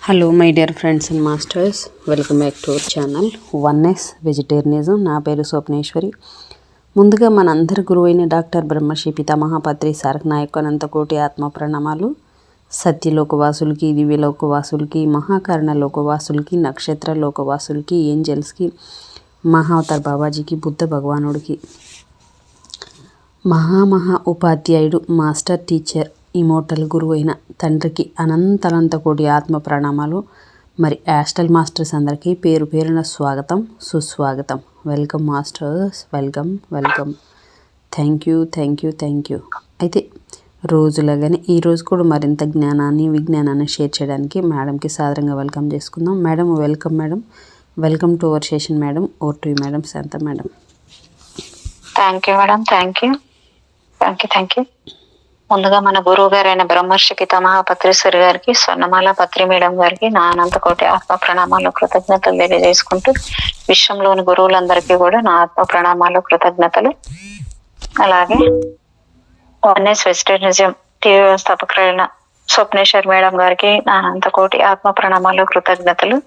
Hello my dear friends and masters, welcome back to our channel oneness vegetarianism. నా పేరు స్వప్నేశ్వరి. ముందుగా మనందరి గురువైన డాక్టర్ బ్రహ్మశ్రీ పితామహపత్రి సారక నాయక్ అనంతకోటి ఆత్మ ప్రణామాలు. సత్యలోకవాసులకి, దివ్యలోకవాసులకి, మహాకరణ లోకవాసులకి, నక్షత్ర లోకవాసులకి, ఏంజల్స్కి, మహావతార్ బాబాజీకి, బుద్ధ భగవానుడికి, మహా ఉపాధ్యాయుడు, మాస్టర్ టీచర్, ఇమోటల్ గురువు అయిన తండ్రికి అనంత కోటి ఆత్మ ప్రణామాలు. మరి యాస్టల్ మాస్టర్స్ అందరికీ పేరు పేరున స్వాగతం, సుస్వాగతం. Welcome masters, welcome. Thank you. అయితే రోజులాగానే ఈరోజు కూడా మరింత జ్ఞానాన్ని, విజ్ఞానాన్ని షేర్ చేయడానికి మేడంకి సాదరంగా వెల్కమ్ చేసుకుందాం. Madam, welcome to our session madam. Over to you madam. Shanta madam. Thank you madam. Thank you. ముందుగా మన గురువు గారైన బ్రహ్మర్షి పితామహపత్రేశ్వరి గారికి, స్వర్ణమాల పత్రి మేడం గారికి నా అనంతకోటి ఆత్మ ప్రణామాలు, కృతజ్ఞతలు తెలియజేసుకుంటూ, విశ్వంలోని గురువులందరికీ కూడా నా ఆత్మ ప్రణామాలు, కృతజ్ఞతలు. అలాగే వన్నెస్ వెజిటేరియనిజం టీవీ వ్యవస్థాపకులైన స్వప్నేశ్వర్ మేడం గారికి నా అనంతకోటి ఆత్మ ప్రణామాలు, కృతజ్ఞతలు.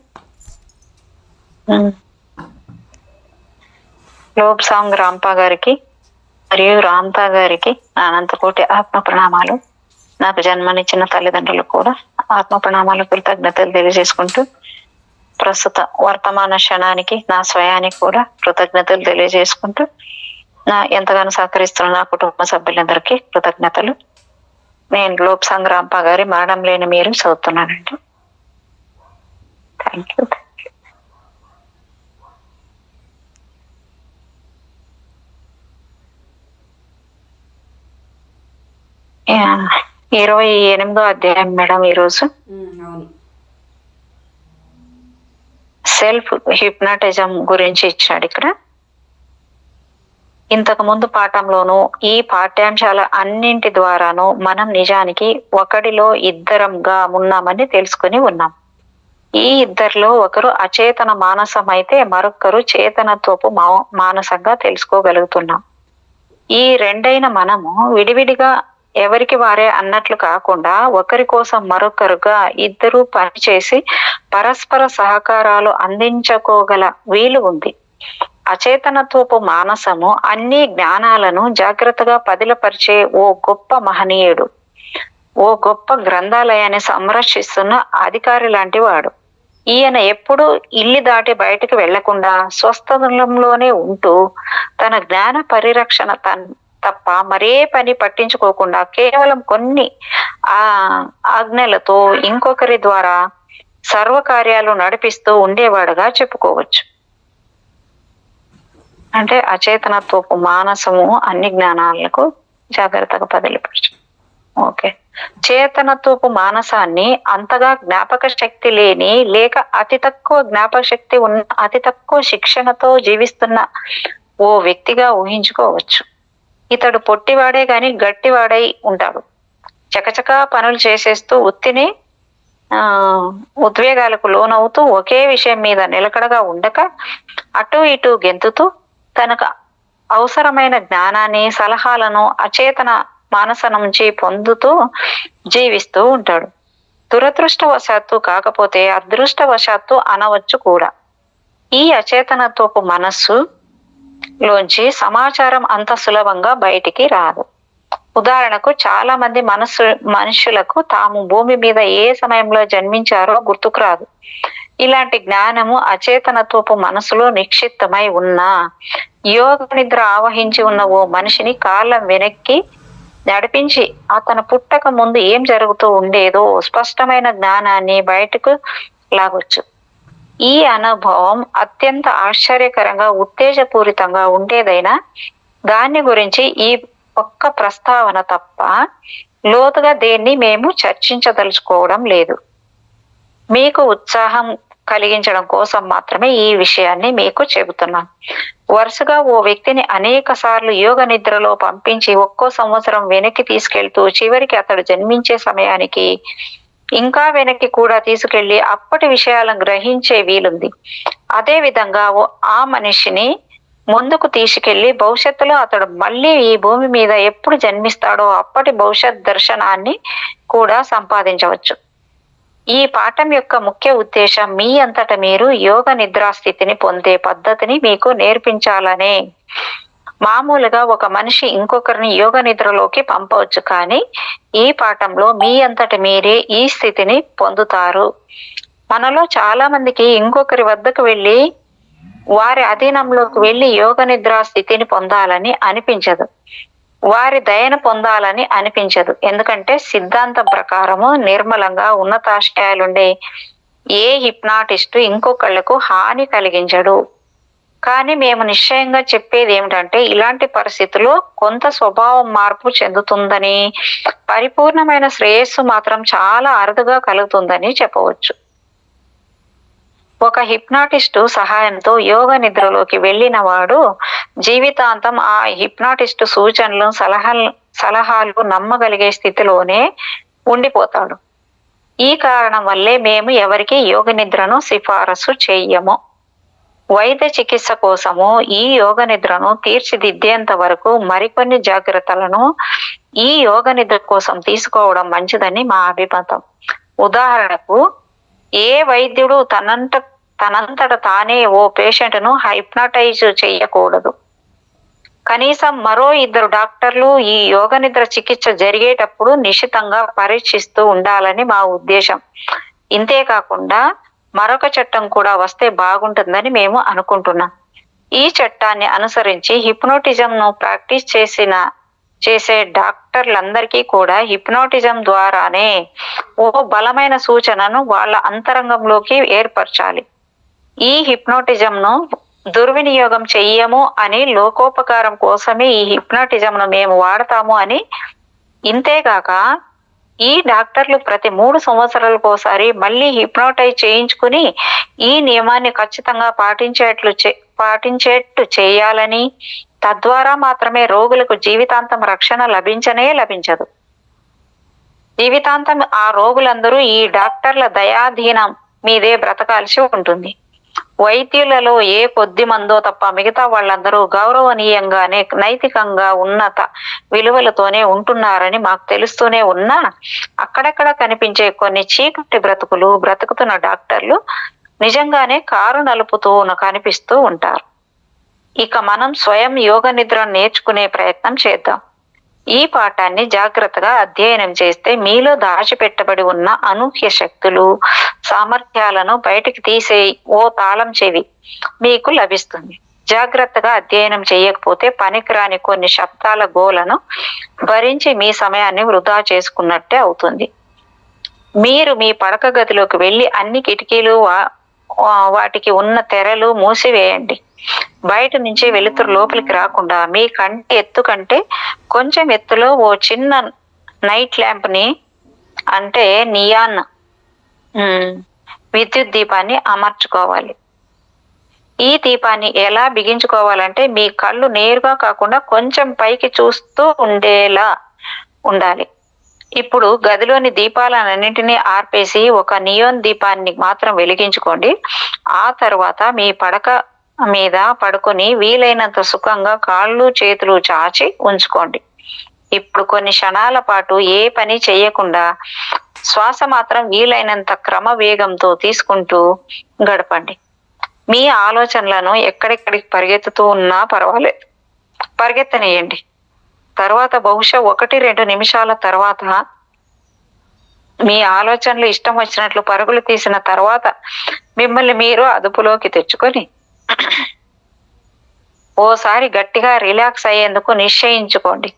లోబ్ సాంగ్ రాంపా గారికి మరియు రాంతా గారికి నా అనంతకోటి ఆత్మ ప్రణామాలు. నాకు జన్మనిచ్చిన తల్లిదండ్రులకు కూడా ఆత్మ ప్రణామాలు, కృతజ్ఞతలు తెలియజేసుకుంటూ, ప్రస్తుత వర్తమాన క్షణానికి, నా స్వయానికి కూడా కృతజ్ఞతలు తెలియజేసుకుంటూ, నా ఎంతగానో సహకరిస్తున్న నా కుటుంబ సభ్యులందరికీ కృతజ్ఞతలు. నేను లోబ్ సాంగ్ రాంపా గారి మరణం లేని మీరు చదువుతున్నానండి. Thank you. 28వ అధ్యాయం మేడం. ఈరోజు సెల్ఫ్ హిప్నాటిజం గురించి ఇచ్చాడు ఇక్కడ. ఇంతకు ముందు పాఠంలోనూ ఈ పాఠ్యాంశాల అన్నింటి ద్వారాను మనం నిజానికి ఒకడిలో ఇద్దరంగా ఉన్నామని తెలుసుకుని ఉన్నాం. ఈ ఇద్దరిలో ఒకరు అచేతన మానసం అయితే మరొకరు చేతనత్వపు మానసంగా తెలుసుకోగలుగుతున్నాం. ఈ రెండైన మనము విడివిడిగా ఎవరికి వారే అన్నట్లు కాకుండా ఒకరి కోసం మరొకరుగా ఇద్దరు పనిచేసి పరస్పర సహకారాలు అందించుకోగల వీలు ఉంది. అచేతనత్వపు మానసము అన్ని జ్ఞానాలను జాగ్రత్తగా పదిలపరిచే ఓ గొప్ప మహనీయుడు, ఓ గొప్ప గ్రంథాలయాన్ని సంరక్షిస్తున్న అధికారి లాంటి వాడు. ఈయన ఎప్పుడు ఇల్లు దాటి బయటకు వెళ్లకుండా స్వస్థలంలోనే ఉంటూ తన జ్ఞాన పరిరక్షణ తప్ప మరే పని పట్టించుకోకుండా కేవలం కొన్ని ఆజ్ఞలతో ఇంకొకరి ద్వారా సర్వకార్యాలు నడిపిస్తూ ఉండేవాడుగా చెప్పుకోవచ్చు. అంటే అచేతనత్వపు మానసము అన్ని జ్ఞానాలకు జాగ్రత్తగా పదిలిపరచు. ఓకే. చేతనత్వపు మానసాన్ని అంతగా జ్ఞాపక శక్తి లేని, లేక అతి తక్కువ జ్ఞాపక శక్తి ఉన్న, అతి తక్కువ శిక్షణతో జీవిస్తున్న ఓ వ్యక్తిగా ఊహించుకోవచ్చు. ఇతడు పొట్టివాడే గాని గట్టివాడై ఉంటాడు. చకచకా పనులు చేసేస్తూ ఉత్తిని ఉద్వేగాలకు లోనవుతూ ఒకే విషయం మీద నిలకడగా ఉండక అటు ఇటు గెంతుతూ తనకు అవసరమైన జ్ఞానాన్ని, సలహాలను అచేతన మానస నుంచి పొందుతూ జీవిస్తూ ఉంటాడు. దురదృష్టవశాత్తు కాకపోతే అదృష్టవశాత్తు అనవచ్చు కూడా. ఈ అచేతనత్వపు మనస్సు లోంచి సమాచారం అంత సులభంగా బయటికి రాదు. ఉదాహరణకు చాలా మంది మనుషులకు తాము భూమి మీద ఏ సమయంలో జన్మించారో గుర్తుకు రాదు. ఇలాంటి జ్ఞానము అచేతనత్వపు మనసులో నిక్షిప్తమై ఉన్నా యోగ నిద్ర ఆవహించి ఉన్న ఓ మనిషిని కాలం వెనక్కి నడిపించి అతను పుట్టక ముందు ఏం జరుగుతూ ఉండేదో స్పష్టమైన జ్ఞానాన్ని బయటకు లాగొచ్చు. ఈ అనుభవం అత్యంత ఆశ్చర్యకరంగా, ఉత్తేజపూరితంగా ఉండేదైనా దాన్ని గురించి ఈ ఒక్క ప్రస్తావన తప్ప లోతుగా దేన్ని మేము చర్చించదలుచుకోవడం లేదు. మీకు ఉత్సాహం కలిగించడం కోసం మాత్రమే ఈ విషయాన్ని మీకు చెబుతున్నాం. వరుసగా ఓ వ్యక్తిని అనేక సార్లు యోగ నిద్రలో పంపించి ఒక్కో సంవత్సరం వెనక్కి తీసుకెళ్తూ చివరికి అతడు జన్మించే సమయానికి ఇంకా వెనక్కి కూడా తీసుకెళ్లి అప్పటి విషయాలను గ్రహించే వీలుంది. అదే విధంగా ఆ మనిషిని ముందుకు తీసుకెళ్లి భవిష్యత్తులో అతడు మళ్ళీ ఈ భూమి మీద ఎప్పుడు జన్మిస్తాడో అప్పటి భవిష్యత్ దర్శనాన్ని కూడా సంపాదించవచ్చు. ఈ పాఠం యొక్క ముఖ్య ఉద్దేశం మీ అంతట మీరు యోగ నిద్రా స్థితిని పొందే పద్ధతిని మీకు నేర్పించాలనే. మామూలుగా ఒక మనిషి ఇంకొకరిని యోగ నిద్రలోకి పంపవచ్చు, కానీ ఈ పాఠంలో మీ అంతట మీరే ఈ స్థితిని పొందుతారు. మనలో చాలా మందికి ఇంకొకరి వద్దకు వెళ్ళి వారి అధీనంలోకి వెళ్ళి యోగ నిద్రా స్థితిని పొందాలని అనిపించదు, వారి దయను పొందాలని అనిపించదు. ఎందుకంటే సిద్ధాంతం ప్రకారము నిర్మలంగా ఉన్నతాశయాలుండే ఏ హిప్నాటిస్టు ఇంకొకళ్లకు హాని కలిగించడు. కానీ మేము నిశ్చయంగా చెప్పేది ఏమిటంటే, ఇలాంటి పరిస్థితుల్లో కొంత స్వభావం మార్పు చెందుతుందని, పరిపూర్ణమైన శ్రేయస్సు మాత్రం చాలా అరుదుగా కలుగుతుందని చెప్పవచ్చు. ఒక హిప్నాటిస్టు సహాయంతో యోగ నిద్రలోకి వెళ్ళిన వాడు జీవితాంతం ఆ హిప్నాటిస్టు సూచనలు సలహాలు నమ్మగలిగే స్థితిలోనే ఉండిపోతాడు. ఈ కారణం వల్లే మేము ఎవరికి యోగ నిద్రను సిఫారసు చెయ్యము. వైద్య చికిత్స కోసము ఈ యోగ నిద్రను తీర్చిదిద్దేంత వరకు మరికొన్ని జాగ్రత్తలను ఈ యోగ నిద్ర కోసం తీసుకోవడం మంచిదని మా అభిమతం. ఉదాహరణకు, ఏ వైద్యుడు తనంతట తానే ఓ పేషెంట్ను హైప్నటైజ్ చేయకూడదు. కనీసం మరో 2 డాక్టర్లు ఈ యోగ నిద్ర చికిత్స జరిగేటప్పుడు నిశితంగా పరీక్షిస్తూ ఉండాలని మా ఉద్దేశం. ఇంతేకాకుండా మరొక చట్టం కూడా వస్తే బాగుంటుందని మేము అనుకుంటున్నాం. ఈ చట్టాన్ని అనుసరించి హిప్నోటిజంను ప్రాక్టీస్ చేసే డాక్టర్లందరికీ కూడా హిప్నోటిజం ద్వారానే ఓ బలమైన సూచనను వాళ్ళ అంతరంగంలోకి ఏర్పరచాలి. ఈ హిప్నోటిజంను దుర్వినియోగం చెయ్యము అని, లోకోపకారం కోసమే ఈ హిప్నోటిజంను మేము వాడతాము అని. ఇంతేగాక ఈ డాక్టర్లు ప్రతి 3 సంవత్సరాలకోసారి మళ్ళీ హిప్నోటైజ్ చేయించుకుని ఈ నియమాన్ని ఖచ్చితంగా పాటించేట్టు చేయాలని, తద్వారా మాత్రమే రోగులకు జీవితాంతం రక్షణ లభించదు. జీవితాంతం ఆ రోగులందరూ ఈ డాక్టర్ల దయాధీనం మీదే బ్రతకాల్సి ఉంటుంది. వైద్యులలో ఏ కొద్ది మందో తప్ప మిగతా వాళ్ళందరూ గౌరవనీయంగానే, నైతికంగా ఉన్నత విలువలతోనే ఉంటున్నారని మాకు తెలుస్తూనే ఉన్నా, అక్కడక్కడ కనిపించే కొన్ని చీకటి బ్రతుకుతున్న డాక్టర్లు నిజంగానే కారు నలుపుతూ కనిపిస్తూ ఉంటారు. ఇక మనం స్వయం యోగ నిద్రను నేర్చుకునే ప్రయత్నం చేద్దాం. ఈ పాఠాన్ని జాగ్రత్తగా అధ్యయనం చేస్తే మీలో దాచిపెట్టబడి ఉన్న అనూహ్య శక్తులు, సామర్థ్యాలను బయటికి తీసే ఓ తాళం చెవి మీకు లభిస్తుంది. జాగ్రత్తగా అధ్యయనం చేయకపోతే పనికిరాని కొన్ని శబ్దాల గోలను భరించి మీ సమయాన్ని వృధా చేసుకున్నట్టే అవుతుంది. మీరు మీ పడక గదిలోకి వెళ్ళి అన్ని కిటికీలు వాటికి ఉన్న తెరలు మూసివేయండి. బయట నుంచి వెలుతురు లోపలికి రాకుండా మీ కంటి ఎత్తు కంటే కొంచెం ఎత్తులో ఓ చిన్న నైట్ ల్యాంప్ ని, అంటే నియాన్ విద్యుత్ దీపాన్ని అమర్చుకోవాలి. ఈ దీపాన్ని ఎలా బిగించుకోవాలంటే, మీ కళ్ళు నేరుగా కాకుండా కొంచెం పైకి చూస్తూ ఉండేలా ఉండాలి. ఇప్పుడు గదిలోని దీపాలన్నింటినీ ఆర్పేసి ఒక నియోన్ దీపాన్ని మాత్రం వెలిగించుకోండి. ఆ తర్వాత మీ పడక మీద పడుకొని వీలైనంత సుఖంగా కాళ్ళు చేతులు చాచి ఉంచుకోండి. ఇప్పుడు కొన్ని క్షణాల పాటు ఏ పని చేయకుండా శ్వాస మాత్రం వీలైనంత క్రమ వేగంతో తీసుకుంటూ గడపండి. మీ ఆలోచనలను ఎక్కడెక్కడికి పరిగెత్తుతూ ఉన్నా పర్వాలేదు, పరిగెత్తనియండి. తర్వాత బహుశా 1-2 నిమిషాల తర్వాత మీ ఆలోచనలు ఇష్టం వచ్చినట్లు పరుగులు తీసిన తర్వాత మిమ్మల్ని మీరు అదుపులోకి తెచ్చుకొని ఓసారి గట్టిగా రిలాక్స్ అయ్యేందుకు నిశ్చయించుకోండి.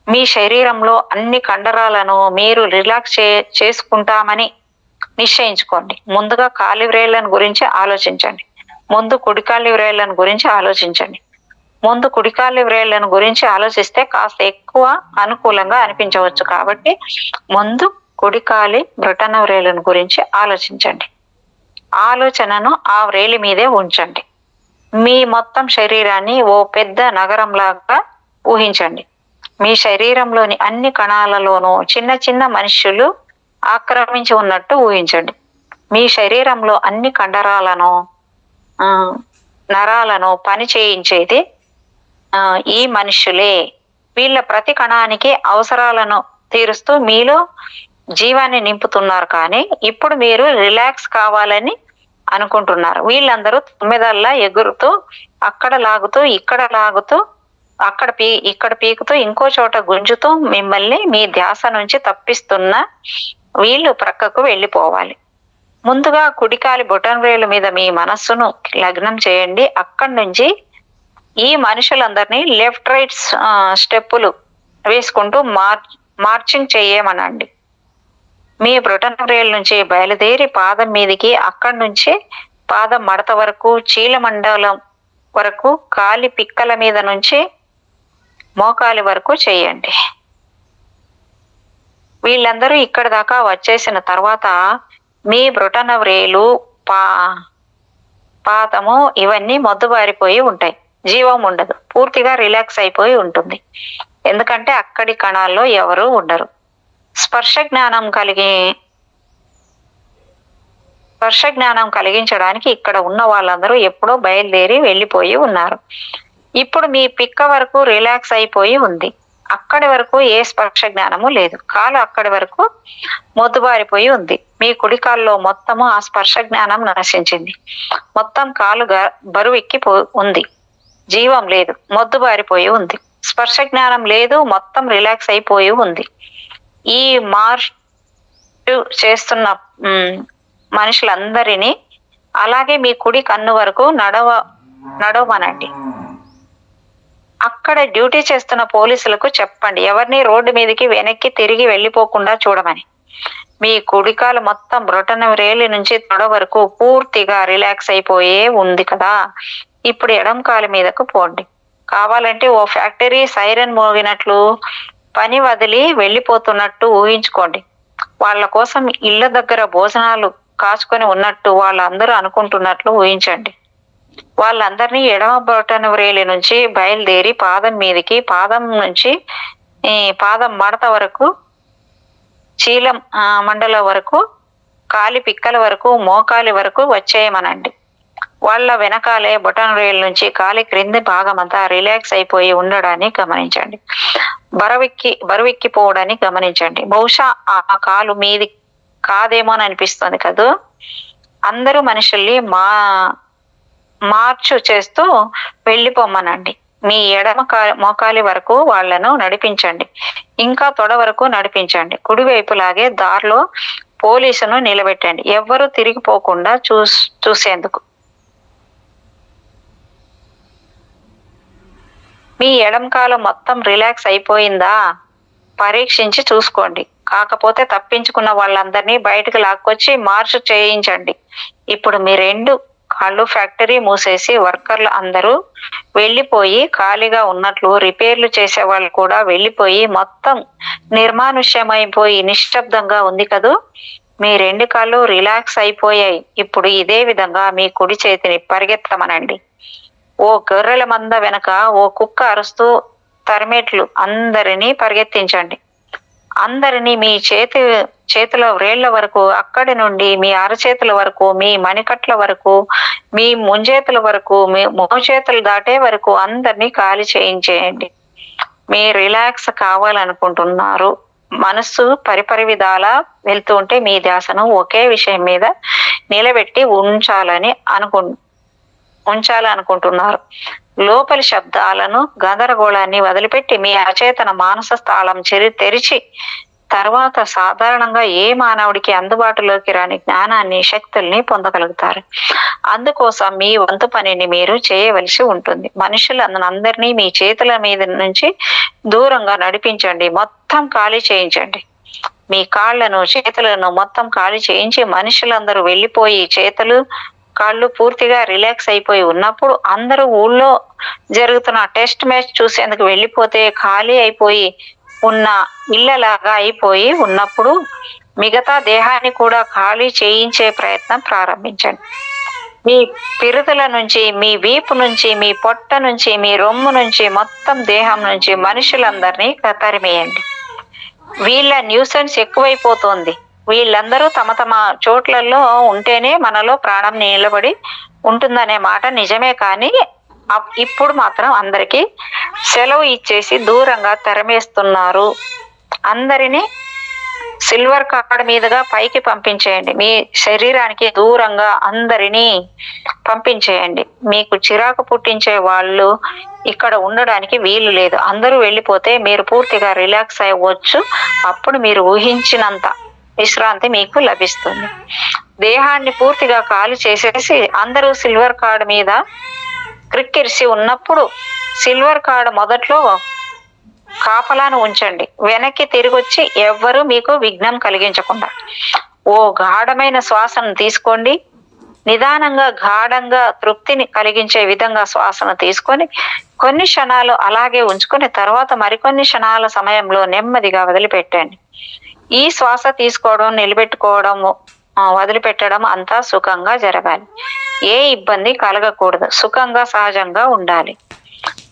మీ శరీరంలో అన్ని కండరాలను మీరు రిలాక్స్ చేసుకుంటామని నిశ్చయించుకోండి. ముందుగా కాలి వ్రేళ్లను గురించి ఆలోచించండి. ముందు కుడికాలి వ్రేళ్లను గురించి ఆలోచించండి. ముందు కుడికాలి వ్రేళ్లను గురించి ఆలోచిస్తే కాస్త ఎక్కువ అనుకూలంగా అనిపించవచ్చు. కాబట్టి ముందు కుడికాలి బ్రొటన వ్రేళ్లను గురించి ఆలోచించండి. ఆలోచనను ఆ వ్రేలి మీదే ఉంచండి. మీ మొత్తం శరీరాన్ని ఓ పెద్ద నగరంలాగా ఊహించండి. మీ శరీరంలోని అన్ని కణాలలోనూ చిన్న చిన్న మనుష్యులు ఆక్రమించి ఉన్నట్టు ఊహించండి. మీ శరీరంలో అన్ని కండరాలను, నరాలను పని చేయించేది ఈ మనుష్యులే. వీళ్ళ ప్రతి కణానికి అవసరాలను తీరుస్తూ మీలో జీవాన్ని నింపుతున్నారు. కానీ ఇప్పుడు మీరు రిలాక్స్ కావాలని అనుకుంటున్నారు. వీళ్ళందరూ తుమ్మెదల్లా ఎగురుతూ అక్కడ లాగుతూ ఇక్కడ లాగుతూ ఇక్కడ పీకుతూ ఇంకో చోట గుంజుతూ మిమ్మల్ని మీ ధ్యాస నుంచి తప్పిస్తున్న వీళ్ళు ప్రక్కకు వెళ్ళిపోవాలి. ముందుగా కుడికాలి బొటన్ వేలు మీద మీ మనస్సును లగ్నం చేయండి. అక్కడి నుంచి ఈ మనుషులందరినీ లెఫ్ట్ రైట్ స్టెప్పులు వేసుకుంటూ మార్చింగ్ చేయమనండి. మీ బ్రొటన్ వేలు నుంచి బయలుదేరి పాదం మీదికి, అక్కడి నుంచి పాదం మడత వరకు, చీలమండలం వరకు, కాలి పిక్కల మీద నుంచి మోకాలి వరకు చేయండి. వీళ్ళందరూ ఇక్కడి దాకా వచ్చేసిన తర్వాత మీ బ్రొటన వ్రేలు, పాదము ఇవన్నీ మొద్దుబారిపోయి ఉంటాయి. జీవం ఉండదు, పూర్తిగా రిలాక్స్ అయిపోయి ఉంటుంది. ఎందుకంటే అక్కడి కణాల్లో ఎవరు ఉండరు. స్పర్శ జ్ఞానం కలిగించడానికి ఇక్కడ ఉన్న వాళ్ళందరూ ఎప్పుడో బయలుదేరి వెళ్ళిపోయి ఉన్నారు. ఇప్పుడు మీ పిక్క వరకు రిలాక్స్ అయిపోయి ఉంది. అక్కడి వరకు ఏ స్పర్శ జ్ఞానము లేదు. కాలు అక్కడి వరకు మొద్దుబారిపోయి ఉంది. మీ కుడికాల్లో మొత్తము ఆ స్పర్శ జ్ఞానం నశించింది. మొత్తం కాలు బరువెక్కి ఉంది. జీవం లేదు, మొద్దుబారిపోయి ఉంది. స్పర్శ జ్ఞానం లేదు, మొత్తం రిలాక్స్ అయిపోయి ఉంది. ఈ మార్చ్ చేస్తున్న మనుషులందరినీ అలాగే మీ కుడి కన్ను వరకు నడవమనండి. అక్కడ డ్యూటీ చేస్తున్న పోలీసులకు చెప్పండి, ఎవరిని రోడ్డు మీదకి వెనక్కి తిరిగి వెళ్ళిపోకుండా చూడమని. మీ కుడికాలు మొత్తం బ్రొటన వ్రేలి నుంచి తొడ వరకు పూర్తిగా రిలాక్స్ అయిపోయే ఉంది కదా. ఇప్పుడు ఎడం కాలు మీదకు పోండి. కావాలంటే ఓ ఫ్యాక్టరీ సైరన్ మోగినట్లు పని వదిలి వెళ్ళిపోతున్నట్టు ఊహించుకోండి. వాళ్ళ కోసం ఇళ్ళ దగ్గర భోజనాలు కాచుకొని ఉన్నట్టు వాళ్ళందరూ అనుకుంటున్నట్లు ఊహించండి. వాళ్ళందరినీ ఎడమ బొటన వ్రేలి నుంచి బయలుదేరి పాదం మీదకి, పాదం నుంచి పాదం మడత వరకు, చీలం మండలం వరకు, కాలి పిక్కల వరకు, మోకాలి వరకు వచ్చేయమనండి. వాళ్ళ వెనకాలే బొటన వ్రేలు నుంచి కాలి క్రింది భాగం అంతా రిలాక్స్ అయిపోయి ఉండడాన్ని గమనించండి. బరువెక్కిపోవడాన్ని గమనించండి. బహుశా ఆ కాలు మీది కాదేమో అని అనిపిస్తుంది కదూ. అందరూ మనుషుల్ని మార్చు చేస్తూ వెళ్ళిపోమ్మనండి. మీ ఎడమ మోకాలి వరకు వాళ్లను నడిపించండి. ఇంకా తొడ వరకు నడిపించండి. కుడివైపులాగే దారిలో పోలీసును నిలబెట్టండి, ఎవ్వరూ తిరిగిపోకుండా చూసేందుకు. మీ ఎడం కాలు మొత్తం రిలాక్స్ అయిపోయిందా పరీక్షించి చూసుకోండి. కాకపోతే తప్పించుకున్న వాళ్ళందరినీ బయటకు లాక్కొచ్చి మార్చు చేయించండి. ఇప్పుడు మీ రెండు కాళ్ళు ఫ్యాక్టరీ మూసేసి వర్కర్లు అందరూ వెళ్ళిపోయి ఖాళీగా ఉన్నట్లు, రిపేర్లు చేసే వాళ్ళు కూడా వెళ్ళిపోయి మొత్తం నిర్మానుష్యమైపోయి నిశ్శబ్దంగా ఉంది కదూ. మీ రెండు కాళ్ళు రిలాక్స్ అయిపోయాయి. ఇప్పుడు ఇదే విధంగా మీ కుడి చేతిని పరిగెత్తమనండి. ఓ గొర్రెల మంద వెనక ఓ కుక్క అరుస్తూ తరిమేట్లు అందరినీ పరిగెత్తించండి. అందరినీ మీ చేతుల వ్రేళ్ల వరకు, అక్కడి నుండి మీ అరచేతుల వరకు, మీ మణికట్ల వరకు, మీ ముంజేతుల వరకు, మీ మోచేతులు దాటే వరకు అందరినీ ఖాళీ చేయించేయండి. మీ రిలాక్స్ కావాలనుకుంటున్నారు. మనస్సు పరిపరి విధాలా వెళ్తూ ఉంటే మీ ధ్యాసను ఒకే విషయం మీద నిలబెట్టి ఉంచాలనుకుంటున్నారు. లోపలి శబ్దాలను, గందరగోళాన్ని వదిలిపెట్టి మీ అచేతన మానస స్థాళం తెరిచి తర్వాత సాధారణంగా ఏ మానవుడికి అందుబాటులోకి రాని జ్ఞానాన్ని, శక్తుల్ని పొందగలుగుతారు. అందుకోసం మీ వంతు పనిని మీరు చేయవలసి ఉంటుంది. మనుషులందరినీ మీ చేతుల మీద నుంచి దూరంగా నడిపించండి. మొత్తం ఖాళీ చేయించండి. మీ కాళ్లను, చేతులను మొత్తం ఖాళీ చేయించి మనుషులందరూ వెళ్ళిపోయి చేతులు, కాళ్ళు పూర్తిగా రిలాక్స్ అయిపోయి ఉన్నప్పుడు, అందరూ ఊళ్ళో జరుగుతున్న టెస్ట్ మ్యాచ్ చూసేందుకు వెళ్ళిపోతే ఖాళీ అయిపోయి ఉన్న ఇళ్ళలాగా అయిపోయి ఉన్నప్పుడు మిగతా దేహాన్ని కూడా ఖాళీ చేయించే ప్రయత్నం ప్రారంభించండి. మీ పిరుదుల నుంచి, మీ వీపు నుంచి, మీ పొట్ట నుంచి, మీ రొమ్ము నుంచి, మొత్తం దేహం నుంచి మనుషులందరినీ తరిమేయండి. వీళ్ళ న్యూసెన్స్ ఎక్కువైపోతోంది. వీళ్ళందరూ తమ తమ చోట్లలో ఉంటేనే మనలో ప్రాణం నిలబడి ఉంటుందనే మాట నిజమే. కానీ ఇప్పుడు మాత్రం అందరికీ సెలవు ఇచ్చేసి దూరంగా తరిమేస్తున్నారు. అందరినీ సిల్వర్ కార్డ్ మీదుగా పైకి పంపించేయండి. మీ శరీరానికి దూరంగా అందరినీ పంపించేయండి. మీకు చిరాకు పుట్టించే వాళ్ళు ఇక్కడ ఉండడానికి వీలు లేదు. అందరూ వెళ్ళిపోతే మీరు పూర్తిగా రిలాక్స్ అవ్వచ్చు. అప్పుడు మీరు ఊహించినంత విశ్రాంతి మీకు లభిస్తుంది. దేహాన్ని పూర్తిగా ఖాళీ చేసేసి అందరూ సిల్వర్ కార్డ్ మీద క్రిక్కిరిసి ఉన్నప్పుడు సిల్వర్ కార్డ్ మొదట్లో కాపలాను ఉంచండి. వెనక్కి తిరిగొచ్చి ఎవ్వరూ మీకు విఘ్నం కలిగించకుండా ఓ గాఢమైన శ్వాసను తీసుకోండి. నిదానంగా గాఢంగా తృప్తిని కలిగించే విధంగా శ్వాసను తీసుకొని కొన్ని క్షణాలు అలాగే ఉంచుకొని తర్వాత మరికొన్ని క్షణాల సమయంలో నెమ్మదిగా వదిలిపెట్టండి. ఈ శ్వాస తీసుకోవడం, నిలబెట్టుకోవడం, వదిలిపెట్టడం అంతా సుఖంగా జరగాలి. ఏ ఇబ్బంది కలగకూడదు. సుఖంగా సహజంగా ఉండాలి.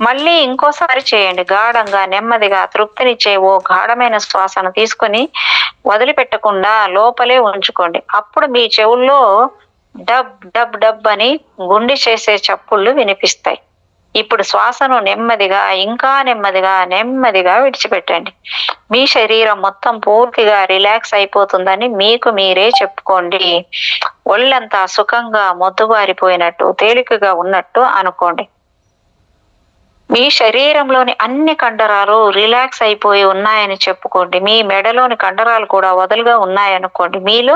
మళ్ళీ ఇంకోసారి చేయండి. గాఢంగా నెమ్మదిగా తృప్తినిచ్చే ఓ గాఢమైన శ్వాసను తీసుకొని వదిలిపెట్టకుండా లోపలే ఉంచుకోండి. అప్పుడు మీ చెవుల్లో డబ్ డబ్ డబ్ అని గుండె చేసే చప్పుళ్ళు వినిపిస్తాయి. ఇప్పుడు శ్వాసను నెమ్మదిగా ఇంకా నెమ్మదిగా విడిచిపెట్టండి. మీ శరీరం మొత్తం పూర్తిగా రిలాక్స్ అయిపోతుందని మీకు మీరే చెప్పుకోండి. ఒళ్ళంతా సుఖంగా మొద్దుబారిపోయినట్టు, తేలికగా ఉన్నట్టు అనుకోండి. మీ శరీరంలోని అన్ని కండరాలు రిలాక్స్ అయిపోయి ఉన్నాయని చెప్పుకోండి. మీ మెడలోని కండరాలు కూడా వదులుగా ఉన్నాయనుకోండి. మీలో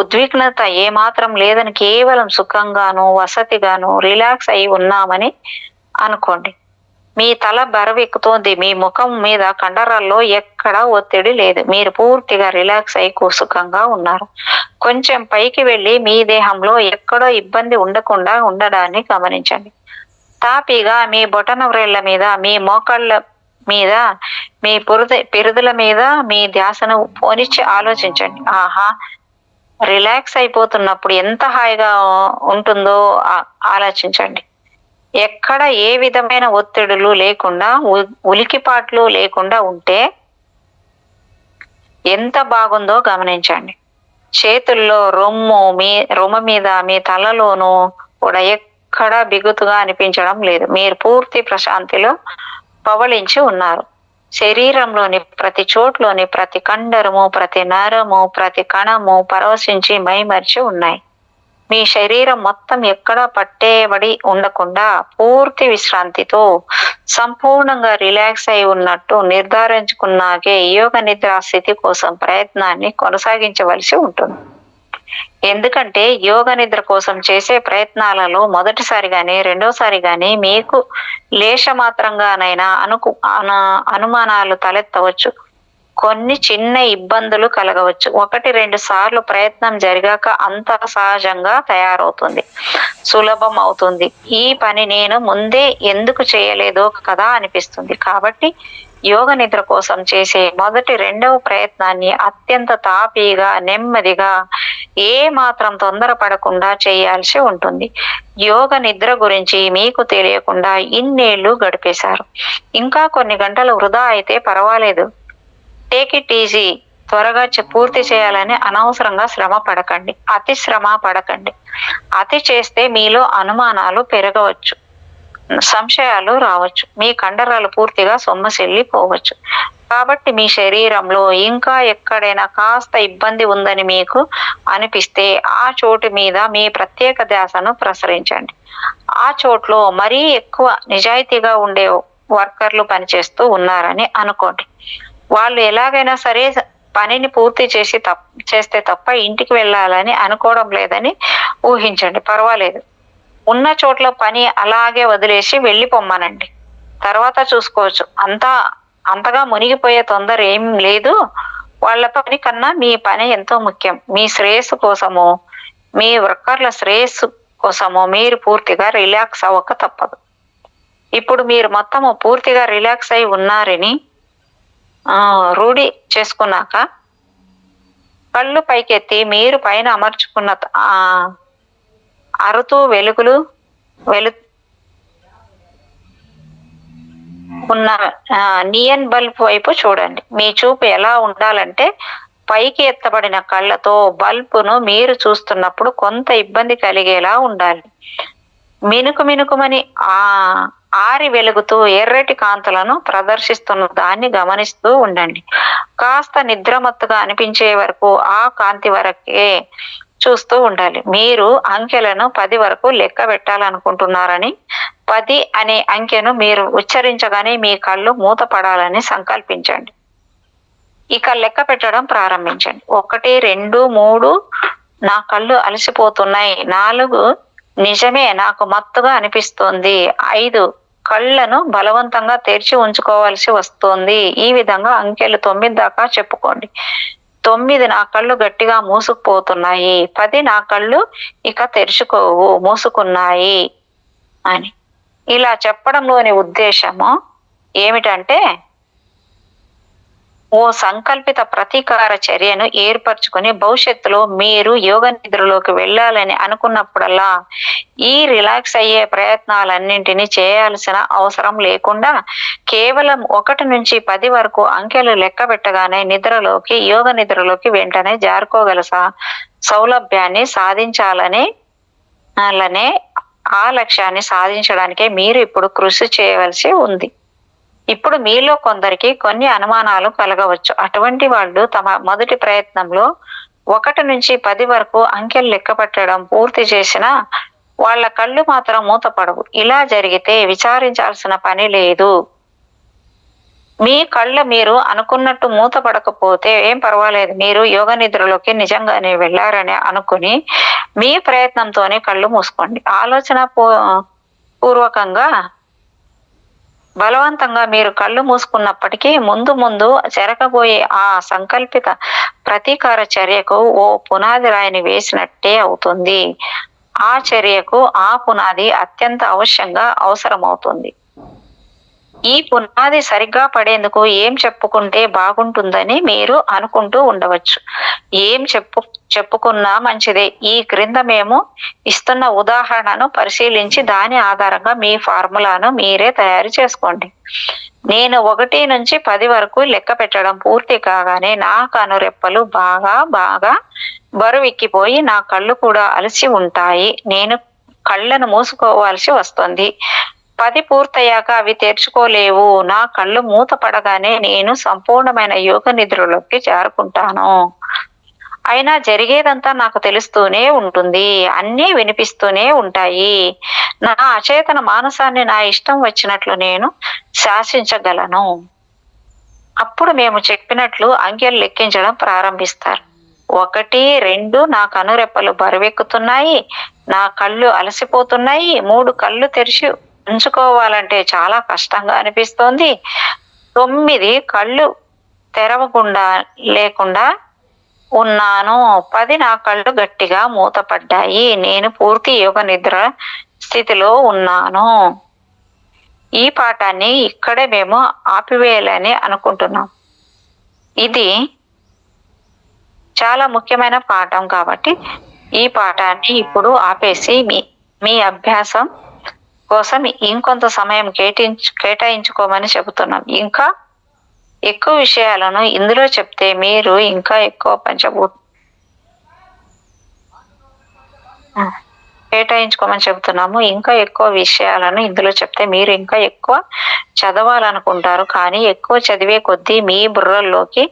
ఉద్విగ్నత ఏమాత్రం లేదని, కేవలం సుఖంగాను వసతిగాను రిలాక్స్ అయి ఉన్నామని అనుకోండి. మీ తల బరువెక్కుతోంది. మీ ముఖం మీద కండరాల్లో ఎక్కడా ఒత్తిడి లేదు. మీరు పూర్తిగా రిలాక్స్ అయి సుఖంగా ఉన్నారు. కొంచెం పైకి వెళ్ళి మీ దేహంలో ఎక్కడో ఇబ్బంది ఉండకుండా ఉండడాన్ని గమనించండి. తాపీగా మీ బొటన వ్రేళ్ల మీద, మీ మోకాళ్ళ మీద, మీ పిరుదుల మీద మీ ధ్యాసను పోనిచ్చి ఆలోచించండి. ఆహా, రిలాక్స్ అయిపోతున్నప్పుడు ఎంత హాయిగా ఉంటుందో ఆలోచించండి. ఎక్కడ ఏ విధమైన ఒత్తిడులు లేకుండా, ఉలికిపాట్లు లేకుండా ఉంటే ఎంత బాగుందో గమనించండి. చేతుల్లో రొమ్ము మీద, మీ తలలోనూ కూడా ఎక్కడా బిగుతుగా అనిపించడం లేదు. మీరు పూర్తి ప్రశాంతిలో పవళించి ఉన్నారు. శరీరంలోని ప్రతి చోట్లోని ప్రతి కండరము, ప్రతి నరము, ప్రతి కణము పరవశించి మైమరిచి ఉన్నాయి. మీ శరీరం మొత్తం ఎక్కడా పట్టేబడి ఉండకుండా పూర్తి విశ్రాంతితో సంపూర్ణంగా రిలాక్స్ అయి ఉన్నట్టు నిర్ధారించుకున్నాకే యోగ నిద్రా స్థితి కోసం ప్రయత్నాన్ని కొనసాగించవలసి ఉంటుంది. ఎందుకంటే యోగ నిద్ర కోసం చేసే ప్రయత్నాలలో మొదటిసారి గాని, రెండోసారి గాని మీకు లేశమాత్రంగానైనా అనుమానాలు తలెత్తవచ్చు. కొన్ని చిన్న ఇబ్బందులు కలగవచ్చు. 1-2 సార్లు ప్రయత్నం జరిగాక అంత సహజంగా తయారవుతుంది, సులభం అవుతుంది. ఈ పని నేను ముందే ఎందుకు చేయలేదో కదా అనిపిస్తుంది. కాబట్టి యోగ నిద్ర కోసం చేసే మొదటి, రెండవ ప్రయత్నాన్ని అత్యంత తాపీగా, నెమ్మదిగా, ఏ మాత్రం తొందరపడకుండా చేయాల్సి ఉంటుంది. యోగ నిద్ర గురించి మీకు తెలియకుండా ఇన్నేళ్లు గడిపేశారు. ఇంకా కొన్ని గంటలు వృధా అయితే పర్వాలేదు. Take it easy. త్వరగా పూర్తి చేయాలని అనవసరంగా శ్రమ పడకండి. అతి శ్రమ పడకండి. అతి చేస్తే మీలో అనుమానాలు పెరగవచ్చు, సంశయాలు రావచ్చు, మీ కండరాలు పూర్తిగా సొమ్మసిల్లిపోవచ్చు. కాబట్టి మీ శరీరంలో ఇంకా ఎక్కడైనా కాస్త ఇబ్బంది ఉందని మీకు అనిపిస్తే ఆ చోటు మీద మీ ప్రత్యేక ధ్యాసను ప్రసరించండి. ఆ చోట్లో మరీ ఎక్కువ నిజాయితీగా ఉండే వర్కర్లు పనిచేస్తూ ఉన్నారని అనుకోండి. వాళ్ళు ఎలాగైనా సరే పనిని పూర్తి చేస్తే తప్ప ఇంటికి వెళ్ళాలని అనుకోవడం లేదని ఊహించండి. పర్వాలేదు. ఉన్న చోట్ల పని అలాగే వదిలేసి వెళ్ళిపోమ్మనండి. తర్వాత చూసుకోవచ్చు. అంతగా మునిగిపోయే తొందర ఏం లేదు. వాళ్ళ పని కన్నా మీ పని ఎంతో ముఖ్యం. మీ శ్రేయస్సు కోసము, మీ వర్కర్ల శ్రేయస్సు కోసము మీరు పూర్తిగా రిలాక్స్ అవ్వక తప్పదు. ఇప్పుడు మీరు మొత్తము పూర్తిగా రిలాక్స్ అయి ఉన్నారని రూఢి చేసుకున్నాక కళ్ళు పైకెత్తి మీరు పైన అమర్చుకున్న అరుతూ ఉన్న నియన్ బల్బ్ వైపు చూడండి. మీ చూపు ఎలా ఉండాలంటే పైకి ఎత్తబడిన కళ్ళతో బల్బును మీరు చూస్తున్నప్పుడు కొంత ఇబ్బంది కలిగేలా ఉండాలి. మినుకుమని ఆరి వెలుగుతూ ఎర్రటి కాంతులను ప్రదర్శిస్తున్న దాన్ని గమనిస్తూ ఉండండి. కాస్త నిద్రమత్తుగా అనిపించే వరకు ఆ కాంతి వరకే చూస్తూ ఉండాలి. మీరు అంకెలను 10 వరకు లెక్క పెట్టాలనుకుంటున్నారని 10 అనే అంకెను మీరు ఉచ్చరించగానే మీ కళ్ళు మూతపడాలని సంకల్పించండి. ఇక లెక్క పెట్టడం ప్రారంభించండి. 1, 2, 3 నా కళ్ళు అలసిపోతున్నాయి. 4 నిజమే నాకు మత్తుగా అనిపిస్తోంది. 5 కళ్ళను బలవంతంగా తెరిచి ఉంచుకోవాల్సి వస్తోంది. ఈ విధంగా అంకెలు 9 దాకా చెప్పుకోండి. 9 నా కళ్ళు గట్టిగా మూసుకుపోతున్నాయి. 10 నా కళ్ళు ఇక తెరుచుకోవు, మూసుకున్నాయి అని. ఇలా చెప్పడంలోని ఉద్దేశము ఏమిటంటే, ఓ సంకల్పిత ప్రతీకార చర్యను ఏర్పరచుకొని భవిష్యత్తులో మీరు యోగ నిద్రలోకి వెళ్ళాలని అనుకున్నప్పుడల్లా ఈ రిలాక్స్ అయ్యే ప్రయత్నాలన్నింటినీ చేయాల్సిన అవసరం లేకుండా కేవలం 1 నుంచి 10 వరకు అంకెలు లెక్క పెట్టగానే యోగ నిద్రలోకి వెంటనే జారుకోగల సౌలభ్యాన్ని సాధించాలని ఆ లక్ష్యాన్ని సాధించడానికే మీరు ఇప్పుడు కృషి చేయవలసి ఉంది. ఇప్పుడు మీలో కొందరికి కొన్ని అనుమానాలు కలగవచ్చు. అటువంటి వాళ్ళు తమ మొదటి ప్రయత్నంలో 1 నుంచి 10 వరకు అంకెలు లెక్క పెట్టడం పూర్తి చేసినా వాళ్ళ కళ్ళు మాత్రం మూతపడవు. ఇలా జరిగితే విచారించాల్సిన పని లేదు. మీ కళ్ళు మీరు అనుకున్నట్టు మూతపడకపోతే ఏం పర్వాలేదు. మీరు యోగ నిద్రలోకి నిజంగానే వెళ్ళారని అనుకుని మీ ప్రయత్నంతోనే కళ్ళు మూసుకోండి. ఆలోచన పూర్వకంగా బలవంతంగా మీరు కళ్ళు మూసుకున్నప్పటికీ ముందు జరగబోయే ఆ సంకల్పిత ప్రతీకార చర్యకు ఓ పునాది రాయిని వేసినట్టే అవుతుంది. ఆ చర్యకు ఆ పునాది అత్యంత అవసరమవుతుంది. ఈ పునాది సరిగ్గా పడేందుకు ఏం చెప్పుకుంటే బాగుంటుందని మీరు అనుకుంటూ ఉండవచ్చు. ఏం చెప్పుకున్నా మంచిదే. ఈ క్రింద మేము ఇస్తున్న ఉదాహరణను పరిశీలించి దాని ఆధారంగా మీ ఫార్ములాను మీరే తయారు చేసుకోండి. నేను 1 నుంచి 10 వరకు లెక్క పెట్టడం పూర్తి కాగానే నా కనురెప్పలు బాగా బరువెక్కిపోయి నా కళ్ళు కూడా అలసి ఉంటాయి. నేను కళ్ళను మూసుకోవాల్సి వస్తుంది. 10 పూర్తయ్యాక అవి తెరుచుకోలేవు. నా కళ్ళు మూత పడగానే నేను సంపూర్ణమైన యోగ నిద్రలోకి జారుకుంటాను. అయినా జరిగేదంతా నాకు తెలుస్తూనే ఉంటుంది. అన్నీ వినిపిస్తూనే ఉంటాయి. నా అచేతన మానసాన్ని నా ఇష్టం వచ్చినట్లు నేను శాసించగలను. అప్పుడు మేము చెప్పినట్లు అంకెలు లెక్కించడం ప్రారంభిస్తారు. 1, 2 నా కనురెప్పలు బరువెక్కుతున్నాయి. నా కళ్ళు అలసిపోతున్నాయి. 3 కళ్ళు తెరిచి ఉంచుకోవాలంటే చాలా కష్టంగా అనిపిస్తోంది. 9 కళ్ళు తెరవకుండా లేకుండా ఉన్నాను. 10 నా కళ్ళు గట్టిగా మూతపడ్డాయి. నేను పూర్తి యోగ నిద్ర స్థితిలో ఉన్నాను. ఈ పాఠాన్ని ఇక్కడే మేము ఆపివేయాలని అనుకుంటున్నాం. ఇది చాలా ముఖ్యమైన పాఠం కాబట్టి ఈ పాఠాన్ని ఇప్పుడు ఆపేసి మీ అభ్యాసం కోసం ఇంకొంత సమయం కేటాయించుకోమని చెబుతున్నాం. ఇంకా ఎక్కువ విషయాలను ఇందులో చెప్తే మీరు ఇంకా ఎక్కువ కేటాయించుకోమని చెబుతున్నాము. ఇంకా ఎక్కువ విషయాలను ఇందులో చెప్తే మీరు ఇంకా ఎక్కువ చదవాలనుకుంటారు. కానీ ఎక్కువ చదివే కొద్దీ మీ బుర్రల్లోకి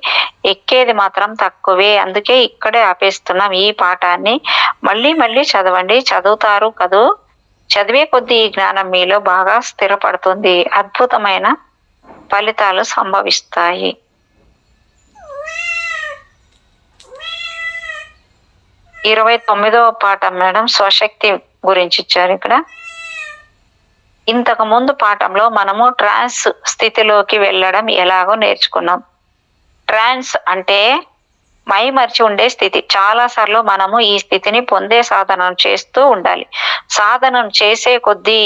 ఎక్కేది మాత్రం తక్కువే. అందుకే ఇక్కడే ఆపేస్తున్నాం. ఈ పాఠాన్ని మళ్ళీ చదవండి. చదువుతారు కదూ. చదివే కొద్దీ ఈ జ్ఞానం మీలో బాగా స్థిరపడుతుంది. అద్భుతమైన ఫలితాలు సంభవిస్తాయి. 29వ పాఠం మేడం స్వశక్తి గురించి ఇచ్చారు ఇక్కడ. ఇంతకు ముందు పాఠంలో మనము ట్రాన్స్ స్థితిలోకి వెళ్ళడం ఎలాగో నేర్చుకున్నాం. ట్రాన్స్ అంటే మైమరిచి ఉండే స్థితి. చాలా సార్లు మనము ఈ స్థితిని పొందే సాధనం చేస్తూ ఉండాలి. సాధనం చేసే కొద్దీ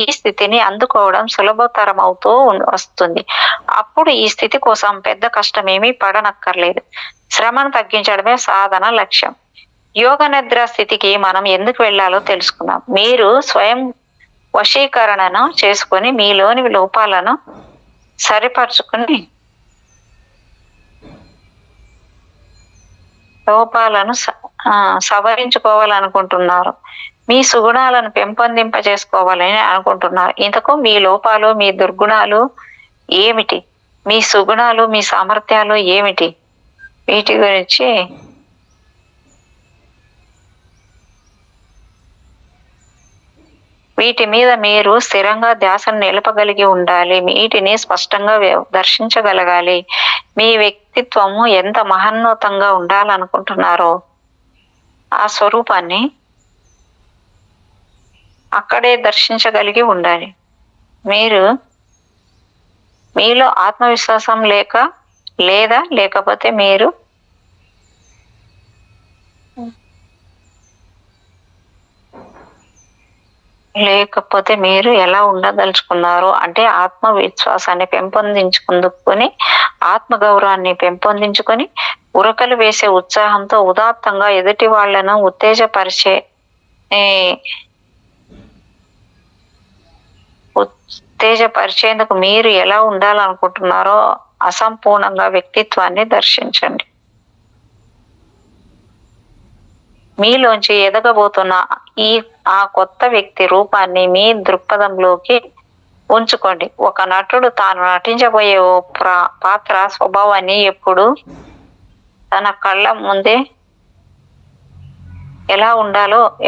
ఈ స్థితిని అందుకోవడం సులభతరం అవుతూ వస్తుంది. అప్పుడు ఈ స్థితి కోసం పెద్ద కష్టమేమీ పడనక్కర్లేదు. శ్రమను తగ్గించడమే సాధన లక్ష్యం. యోగ నిద్ర స్థితికి మనం ఎందుకు వెళ్ళాలో తెలుసుకుందాం. మీరు స్వయం వశీకరణను చేసుకొని మీలోని లోపాలను సవరించుకోవాలనుకుంటున్నారు. మీ సుగుణాలను పెంపొందింప చేసుకోవాలని అనుకుంటున్నారు. ఇంతకు మీ లోపాలు, మీ దుర్గుణాలు ఏమిటి? మీ సుగుణాలు, మీ సామర్థ్యాలు ఏమిటి? వీటి గురించి వీటి మీద మీరు స్థిరంగా ధ్యాసను నిలపగలిగి ఉండాలి. వీటిని స్పష్టంగా దర్శించగలగాలి. మీ వ్యక్తిత్వము ఎంత మహోన్నతంగా ఉండాలనుకుంటున్నారో ఆ స్వరూపాన్ని అక్కడే దర్శించగలిగి ఉండాలి. మీలో ఆత్మవిశ్వాసం లేకపోతే మీరు ఎలా ఉండదలుచుకున్నారు అంటే ఆత్మవిశ్వాసాన్ని పెంపొందించుకుందుకొని, ఆత్మగౌరవాన్ని పెంపొందించుకొని, ఉరకలు వేసే ఉత్సాహంతో ఉదాత్తంగా ఎదుటి వాళ్లను ఉత్తేజపరిచేందుకు మీరు ఎలా ఉండాలనుకుంటున్నారో అసంపూర్ణంగా వ్యక్తిత్వాన్ని దర్శించండి. మీలోంచి ఎదగబోతున్న ఆ కొత్త వ్యక్తి రూపాన్ని మీ దృక్పథంలోకి ఉంచుకోండి. ఒక నటుడు తాను నటించబోయే ఓ పాత్ర స్వభావాన్ని ఎప్పుడు తన కళ్ళ ముందే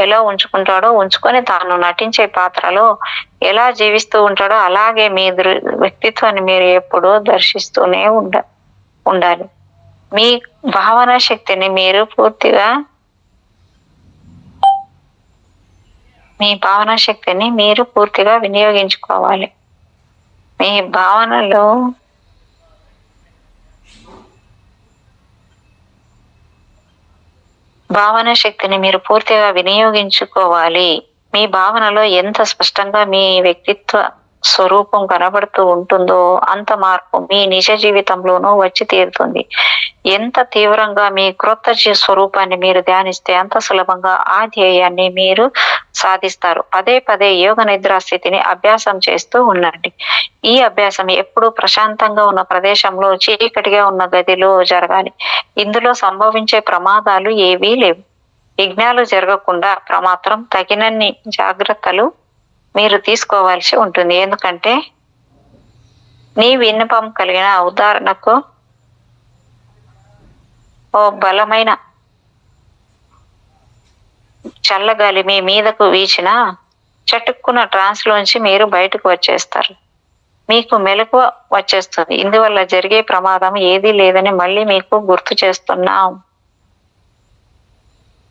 ఎలా ఉంచుకొని తాను నటించే పాత్రలో ఎలా జీవిస్తూ ఉంటాడో అలాగే మీ వ్యక్తిత్వాన్ని మీరు ఎప్పుడూ దర్శిస్తూనే ఉండాలి. మీ భావనా శక్తిని మీరు పూర్తిగా వినియోగించుకోవాలి. మీ భావనా శక్తిని మీరు పూర్తిగా వినియోగించుకోవాలి. మీ భావనలో ఎంత స్పష్టంగా మీ వ్యక్తిత్వ స్వరూపం కనబడుతూ ఉంటుందో అంత మార్పు మీ నిజ జీవితంలోనూ వచ్చి తీరుతుంది. ఎంత తీవ్రంగా మీ క్రొత్త స్వరూపాన్ని మీరు ధ్యానిస్తే అంత సులభంగా ఆ ధ్యేయాన్ని మీరు సాధిస్తారు. పదే యోగ నిద్రా స్థితిని అభ్యాసం చేస్తూ ఉండండి. ఈ అభ్యాసం ఎప్పుడూ ప్రశాంతంగా ఉన్న ప్రదేశంలో, చీకటిగా ఉన్న గదిలో జరగాలి. ఇందులో సంభవించే ప్రమాదాలు ఏవీ లేవు. విఘ్నాలు జరగకుండా మాత్రం తగినన్ని జాగ్రత్తలు మీరు తీసుకోవాల్సి ఉంటుంది. ఎందుకంటే నీ విన్నపం కలిగిన ఉదాహరణకు ఓ బలమైన చల్లగాలి మీ మీదకు వీచిన చటుక్కున ట్రాన్స్ లోంచి మీరు బయటకు వచ్చేస్తారు. మీకు మెలకువ వచ్చేస్తుంది. ఇందువల్ల జరిగే ప్రమాదం ఏదీ లేదని మళ్ళీ మీకు గుర్తు చేస్తున్నాం.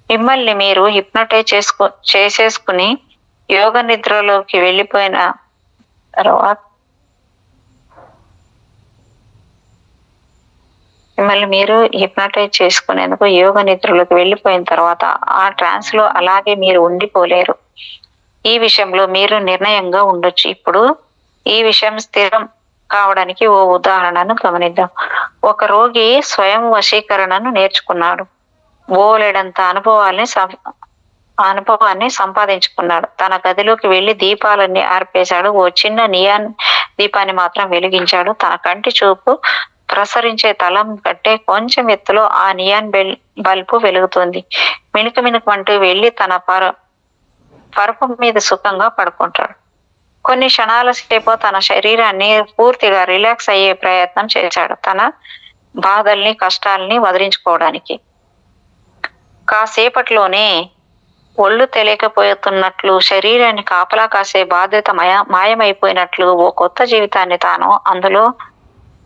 మిమ్మల్ని మీరు హిప్నటైజ్ చేసేసుకుని యోగ నిద్రలోకి వెళ్ళిపోయిన తర్వాత మిమ్మల్ని మీరు హిప్నటైజ్ చేసుకునేందుకు యోగ నిద్రలోకి వెళ్ళిపోయిన తర్వాత ఆ ట్రాన్స్ లో అలాగే మీరు ఉండిపోలేరు. ఈ విషయంలో మీరు నిర్ణయంగా ఉండొచ్చు. ఇప్పుడు ఈ విషయం స్థిరం కావడానికి ఓ ఉదాహరణను గమనిద్దాం. ఒక రోగి స్వయం వశీకరణను నేర్చుకున్నాడు. బోలెడంత అనుభవాన్ని సంపాదించుకున్నాడు. తన గదిలోకి వెళ్లి దీపాలన్నీ ఆర్పేశాడు. ఓ చిన్న నియాన్ దీపాన్ని మాత్రం వెలిగించాడు. తన కంటి చూపు ప్రసరించే తలం కంటే కొంచెం ఎత్తులో ఆ నియాన్ బల్బు వెలుగుతుంది. మిణుకుమంటూ వెళ్లి తన పరుపు మీద సుఖంగా పడుకుంటాడు. కొన్ని క్షణాల సేపు తన శరీరాన్ని పూర్తిగా రిలాక్స్ అయ్యే ప్రయత్నం చేశాడు, తన బాధల్ని కష్టాలని వదిలించుకోవడానికి. కాసేపట్లోనే ఒళ్ళు తెలియకపోతున్నట్లు, శరీరాన్ని కాపలా కాసే బాధ్యత మాయమైపోయినట్లు, ఓ కొత్త జీవితాన్ని తాను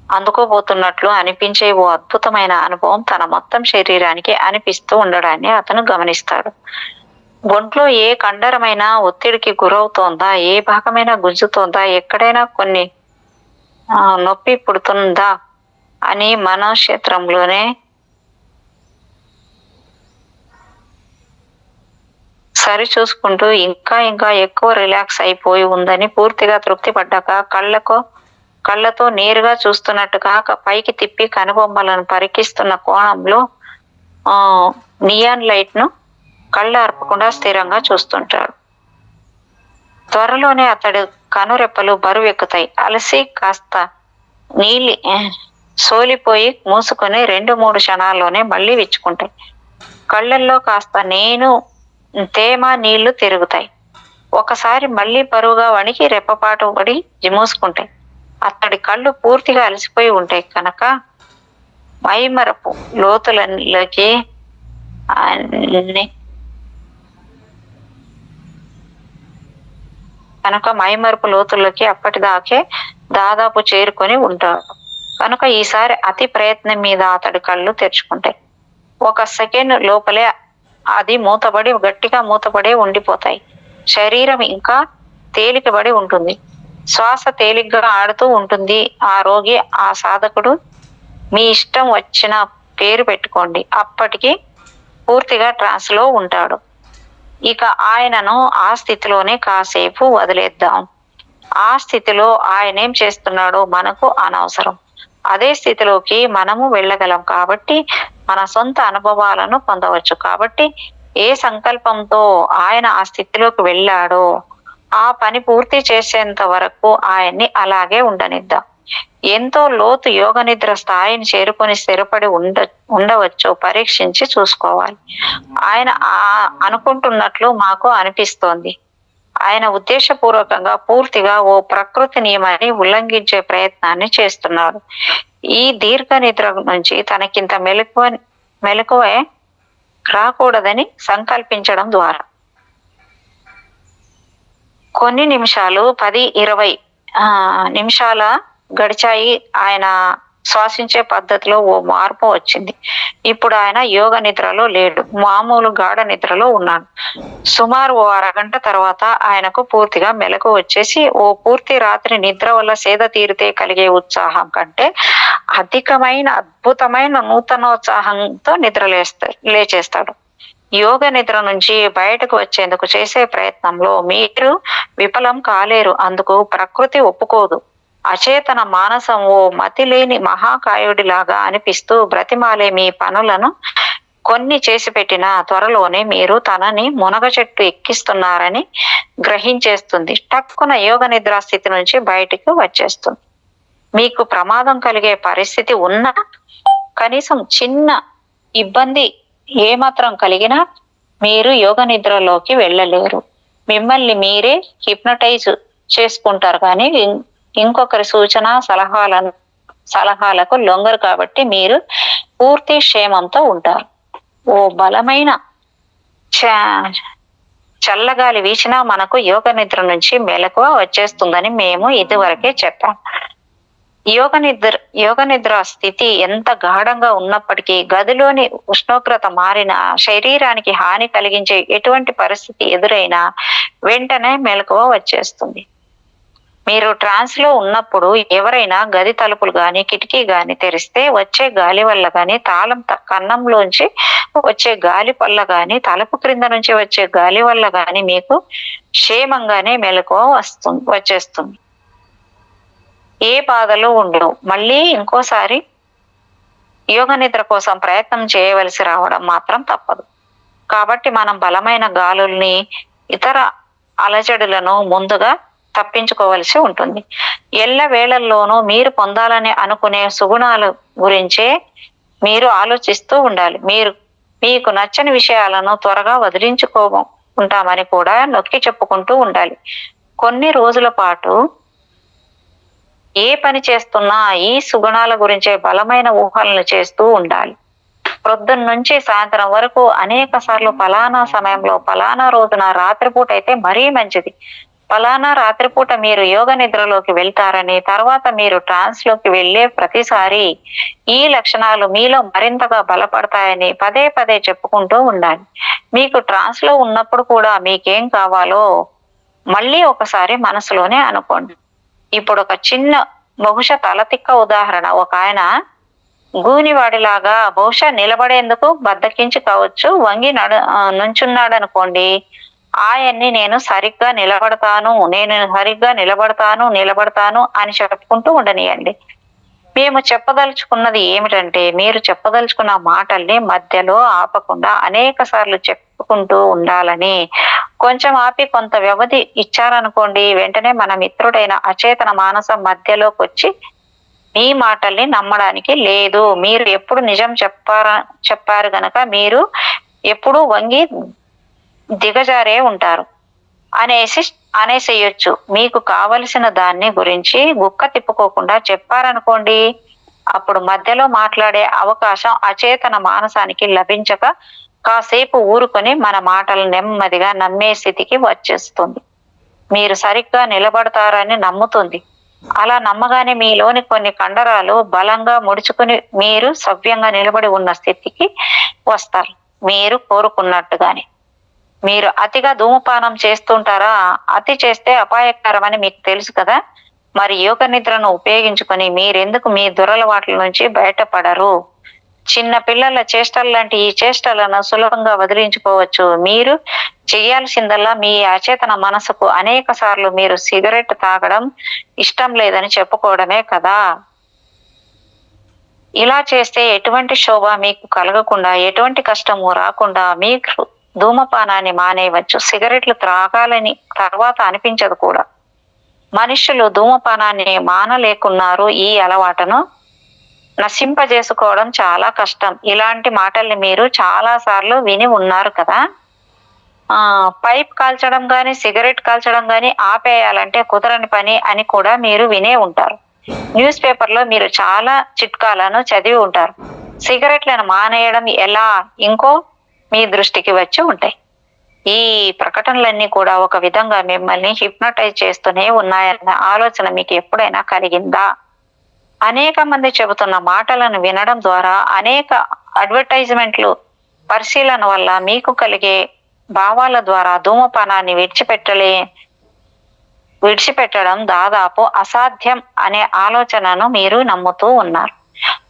అందుకోబోతున్నట్లు అనిపించే ఓ అద్భుతమైన అనుభవం తన మొత్తం శరీరానికి అనిపిస్తూ ఉండడాన్ని అతను గమనిస్తాడు. ఒంట్లో ఏ కండరమైనా ఒత్తిడికి గురవుతోందా, ఏ భాగమైనా గుంజుతోందా, ఎక్కడైనా కొన్ని నొప్పి పుడుతుందా అని మనోక్షేత్రంలోనే సరి చూసుకుంటూ ఇంకా ఎక్కువ రిలాక్స్ అయిపోయి ఉందని పూర్తిగా తృప్తి పడ్డాక కళ్ళతో నేరుగా చూస్తున్నట్టుగా పైకి తిప్పి కనుబొమ్మలను పరికిస్తున్న కోణంలో నియాన్ లైట్ ను కళ్ళు అర్పకుండా స్థిరంగా చూస్తుంటాడు. త్వరలోనే అతడు కనురెప్పలు బరువెక్కుతాయి. అలసి కాస్త సోలిపోయి మూసుకొని 2-3 క్షణాల్లోనే మళ్ళీ విచ్చుకుంటాయి. కళ్ళల్లో కాస్త నేను తేమ నీళ్లు తిరుగుతాయి. ఒకసారి మళ్ళీ బరువుగా వణికి రెప్పపాటు పడి మూసుకుంటాయి. అతడి కళ్ళు పూర్తిగా అలసిపోయి ఉంటాయి కనుక మైమరపు లోతులలోకి మైమరుపు లోతుల్లోకి అప్పటిదాకే దాదాపు చేరుకొని ఉంటాడు. కనుక ఈసారి అతి ప్రయత్నం మీద అతడి కళ్ళు తెరుచుకుంటాయి. 1 సెకండ్ లోపలే అది గట్టిగా మూతపడి ఉండిపోతాయి. శరీరం ఇంకా తేలికబడి ఉంటుంది. శ్వాస తేలిగ్గా ఆడుతూ ఉంటుంది. ఆ రోగి, ఆ సాధకుడు మీ ఇష్టం వచ్చిన పేరు పెట్టుకోండి, అప్పటికి పూర్తిగా ట్రాన్స్ లో ఉంటాడు. ఇక ఆయనను ఆ స్థితిలోనే కాసేపు వదిలేద్దాం. ఆ స్థితిలో ఆయన ఏం చేస్తున్నాడో మనకు అనవసరం. అదే స్థితిలోకి మనము వెళ్ళగలం కాబట్టి మన సొంత అనుభవాలను పొందవచ్చు. కాబట్టి ఏ సంకల్పంతో ఆయన ఆ స్థితిలోకి వెళ్ళాడో ఆ పని పూర్తి చేసేంత వరకు ఆయన్ని అలాగే ఉండనిద్దాం. ఎంతో లోతు యోగ నిద్ర స్థాయిని చేరుకొని స్థిరపడి ఉండవచ్చో పరీక్షించి చూసుకోవాలి. ఆయన అనుకుంటున్నట్లు మాకు అనిపిస్తోంది. ఆయన ఉద్దేశపూర్వకంగా పూర్తిగా ఓ ప్రకృతి నియమాన్ని ఉల్లంఘించే ప్రయత్నాన్ని చేస్తున్నాడు. ఈ దీర్ఘ నిద్ర నుంచి తనకింత మెలకువే రాకూడదని సంకల్పించడం ద్వారా. కొన్ని నిమిషాలు 10-20 నిమిషాల గడిచాయి. ఆయన శ్వాసించే పద్ధతిలో ఓ మార్పు వచ్చింది. ఇప్పుడు ఆయన యోగ నిద్రలో లేడు, మామూలు గాఢ నిద్రలో ఉన్నాడు. సుమారు ఓ అరగంట తర్వాత ఆయనకు పూర్తిగా మెలకు వచ్చేసి ఓ పూర్తి రాత్రి నిద్ర వల్ల సేద తీరితే కలిగే ఉత్సాహం కంటే అధికమైన అద్భుతమైన నూతనోత్సాహంతో లేచేస్తాడు. యోగ నిద్ర నుంచి బయటకు వచ్చేందుకు చేసే ప్రయత్నంలో మీరు విఫలం కాలేరు. అందుకు ప్రకృతి ఒప్పుకోదు. అచేతన మానసం ఓ మతిలేని మహాకాయుడిలాగా అనిపిస్తూ బ్రతిమాలే మీ పనులను కొన్ని చేసి పెట్టిన త్వరలోనే మీరు తనని మునగ చెట్టు ఎక్కిస్తున్నారని గ్రహించేస్తుంది. టక్కున యోగ నిద్రా స్థితి నుంచి బయటికి వచ్చేస్తుంది. మీకు ప్రమాదం కలిగే పరిస్థితి ఉన్నా, కనీసం చిన్న ఇబ్బంది ఏమాత్రం కలిగినా మీరు యోగ నిద్రలోకి వెళ్ళలేరు. మిమ్మల్ని మీరే హిప్నటైజ్ చేసుకుంటారు కానీ ఇంకొకరి సలహాలకు లొంగరు. కాబట్టి మీరు పూర్తి క్షేమంతో ఉంటారు. ఓ బలమైన చల్లగాలి వీచినా మనకు యోగ నిద్ర నుంచి మెలకువ వచ్చేస్తుందని మేము ఇదివరకే చెప్పాం. యోగ నిద్ర స్థితి ఎంత గాఢంగా ఉన్నప్పటికీ గదిలోని ఉష్ణోగ్రత మారినా, శరీరానికి హాని కలిగించే ఎటువంటి పరిస్థితి ఎదురైనా వెంటనే మెలకువ వచ్చేస్తుంది. మీరు ట్రాన్స్ లో ఉన్నప్పుడు ఎవరైనా గది తలుపులు గాని కిటికీ గాని తెరిస్తే వచ్చే గాలి వల్ల గాని, తాళం కన్నంలోంచి వచ్చే గాలి వల్ల గాని, తలుపు క్రింద నుంచి వచ్చే గాలి వల్ల గాని మీకు క్షేమంగానే మెలకువ వచ్చేస్తుంది. ఏ బాధలు ఉండవు. మళ్ళీ ఇంకోసారి యోగ నిద్ర కోసం ప్రయత్నం చేయవలసి రావడం మాత్రం తప్పదు. కాబట్టి మనం బలమైన గాలుల్ని, ఇతర అలజడులను ముందుగా తప్పించుకోవలసి ఉంటుంది. ఎల్ల వేళల్లోనూ మీరు పొందాలని అనుకునే సుగుణాల గురించే మీరు ఆలోచిస్తూ ఉండాలి. మీకు నచ్చని విషయాలను త్వరగా వదిలించుకుంటామని కూడా నొక్కి చెప్పుకుంటూ ఉండాలి. కొన్ని రోజుల పాటు ఏ పని చేస్తున్నా ఈ సుగుణాల గురించే బలమైన ఊహలను చేస్తూ ఉండాలి. ప్రొద్దున్న నుంచి సాయంత్రం వరకు అనేక సార్లు ఫలానా సమయంలో, ఫలానా రోజున, రాత్రిపూట అయితే మరీ మంచిది, ఫలానా రాత్రిపూట మీరు యోగ నిద్రలోకి వెళ్తారని, తర్వాత మీరు ట్రాన్స్ లోకి వెళ్లే ప్రతిసారి ఈ లక్షణాలు మీలో మరింతగా బలపడతాయని పదే పదే చెప్పుకుంటూ ఉండాలి. మీకు ట్రాన్స్ లో ఉన్నప్పుడు కూడా మీకేం కావాలో మళ్ళీ ఒకసారి మనసులోనే అనుకోండి. ఇప్పుడు ఒక చిన్న, బహుశా తలతిక్క ఉదాహరణ. ఒక ఆయన గూనివాడిలాగా బహుశా నిలబడేందుకు బద్దకించి కావచ్చు వంగి నుంచున్నాడు అనుకోండి. ఆయన్ని నేను సరిగ్గా నిలబడతాను అని చెప్పుకుంటూ ఉండనియండి. మేము చెప్పదలుచుకున్నది ఏమిటంటే, మీరు చెప్పదలుచుకున్న మాటల్ని మధ్యలో ఆపకుండా అనేక సార్లు చెప్పుకుంటూ ఉండాలని. కొంచెం ఆపి కొంత వ్యవధి ఇచ్చారనుకోండి, వెంటనే మన మిత్రుడైన అచేతన మానసం మధ్యలోకి వచ్చి మీ మాటల్ని నమ్మడానికి లేదు, మీరు ఎప్పుడు నిజం చెప్పారు గనక మీరు ఎప్పుడూ వంగి దిగజారే ఉంటారు అనేసేయొచ్చు. మీకు కావలసిన దాన్ని గురించి గుక్క తిప్పుకోకుండా చెప్పారనుకోండి, అప్పుడు మధ్యలో మాట్లాడే అవకాశం అచేతన మానసానికి లభించక కాసేపు ఊరుకొని మన మాటలు నెమ్మదిగా నమ్మే స్థితికి వచ్చేస్తుంది. మీరు సరిగ్గా నిలబడతారని నమ్ముతుంది. అలా నమ్మగానే మీలోని కొన్ని కండరాలు బలంగా ముడుచుకుని మీరు సవ్యంగా నిలబడి ఉన్న స్థితికి వస్తారు. మీరు కోరుకున్నట్టుగానే. మీరు అతిగా ధూమపానం చేస్తుంటారా? అతి చేస్తే అపాయకరమని మీకు తెలుసు కదా. మరి యోగ నిద్రను ఉపయోగించుకొని మీరెందుకు మీ దురలవాట్ల నుంచి బయటపడరు? చిన్న పిల్లల చేష్టలు లాంటి ఈ చేష్టలను సులభంగా వదిలించుకోవచ్చు. మీరు చేయాల్సిందల్లా మీ అచేతన మనసుకు అనేక సార్లు మీరు సిగరెట్ తాగడం ఇష్టం లేదని చెప్పుకోవడమే కదా. ఇలా చేస్తే ఎటువంటి శోభ మీకు కలగకుండా, ఎటువంటి కష్టము రాకుండా మీకు ధూమపానాన్ని మానేయవచ్చు. సిగరెట్లు త్రాగాలని తర్వాత అనిపించదు కూడా. మనుషులు ధూమపానాన్ని మానలేకున్నారు. ఈ అలవాటును నశింపజేసుకోవడం చాలా కష్టం. ఇలాంటి మాటల్ని మీరు చాలా సార్లు విని ఉన్నారు కదా. పైప్ కాల్చడం గాని, సిగరెట్ కాల్చడం గాని ఆపేయాలంటే కుదరని పని అని కూడా మీరు వినే ఉంటారు. న్యూస్ పేపర్లో మీరు చాలా చిట్కాలను చదివి ఉంటారు. సిగరెట్లను మానేయడం ఎలా ఇంకో మీ దృష్టికి వచ్చి ఉంటాయి. ఈ ప్రకటనలన్నీ కూడా ఒక విధంగా మిమ్మల్ని హిప్నటైజ్ చేస్తూనే ఉన్నాయన్న ఆలోచన మీకు ఎప్పుడైనా కలిగిందా? అనేక మంది చెబుతున్న మాటలను వినడం ద్వారా, అనేక అడ్వర్టైజ్మెంట్లు పరిశీలన వల్ల మీకు కలిగే భావాల ద్వారా ధూమపానాన్ని విడిచిపెట్టడం దాదాపు అసాధ్యం అనే ఆలోచనను మీరు నమ్ముతూ ఉన్నారు.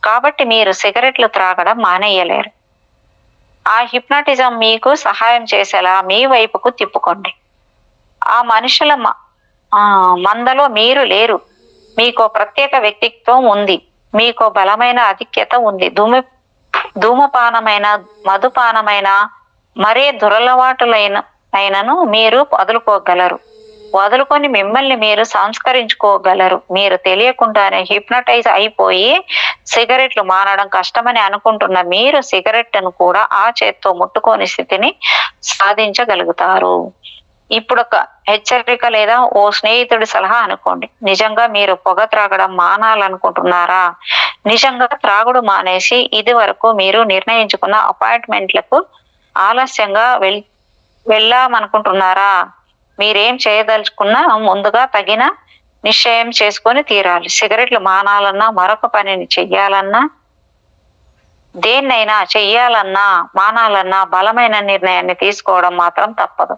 కాబట్టి మీరు సిగరెట్లు త్రాగడం మానేయలేరు. ఆ హిప్నాటిజం మీకు సహాయం చేసేలా మీ వైపుకు తిప్పుకోండి. ఆ మనుషుల మందలో మీరు లేరు. మీకో ప్రత్యేక వ్యక్తిత్వం ఉంది. మీకో బలమైన ఆధిక్యత ఉంది. ధూమపానమైన, మధుపానమైన, మరే దురలవాటులైనను మీరు వదులుకొని మిమ్మల్ని మీరు సంస్కరించుకోగలరు. మీరు తెలియకుండానే హిప్నటైజ్ అయిపోయి సిగరెట్లు మానడం కష్టమని అనుకుంటున్న మీరు సిగరెట్ను కూడా ఆ చేత్తో ముట్టుకోని స్థితిని సాధించగలుగుతారు. ఇప్పుడు ఒక హెచ్చరిక లేదా ఓ స్నేహితుడి సలహా అనుకోండి. నిజంగా మీరు పొగ త్రాగడం మానాలనుకుంటున్నారా? నిజంగా త్రాగుడు మానేసి ఇది వరకు మీరు నిర్ణయించుకున్న అపాయింట్మెంట్లకు ఆలస్యంగా వెళ్ళామనుకుంటున్నారా? మీరేం చేయదలుచుకున్నా ముందుగా తగిన నిశ్చయం చేసుకొని తీరాలి. సిగరెట్లు మానాలన్నా, మరొక పనిని చెయ్యాలన్నా, దేన్నైనా చెయ్యాలన్నా, మానాలన్నా బలమైన నిర్ణయాన్ని తీసుకోవడం మాత్రం తప్పదు.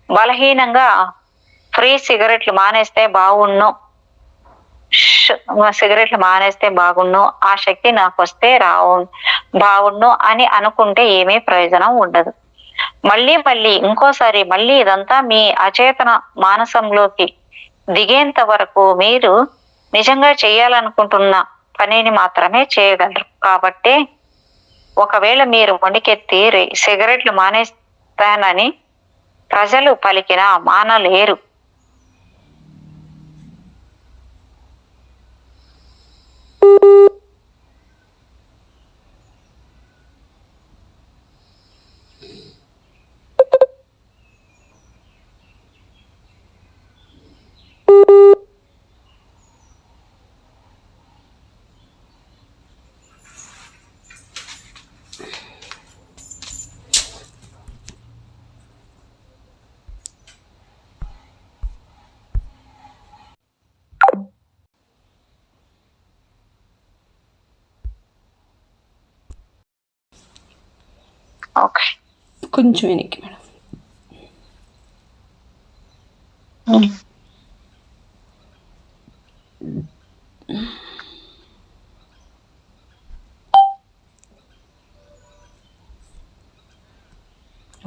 బలహీనంగా సిగరెట్లు మానేస్తే బాగుండు, ఆ శక్తి నాకు వస్తే బాగుండు అని అనుకుంటే ఏమీ ప్రయోజనం ఉండదు. మళ్ళీ ఇంకోసారి ఇదంతా మీ అచేతన మానసంలోకి దిగేంత వరకు మీరు నిజంగా చేయాలనుకుంటున్న పనిని మాత్రమే చేయగలరు. కాబట్టి ఒకవేళ మీరు మొండికెత్తి సిగరెట్లు మానేస్తానని ప్రజలు పలికినా మానలేరు. ఓకే, కొంచెం వెనక్కి మేడం.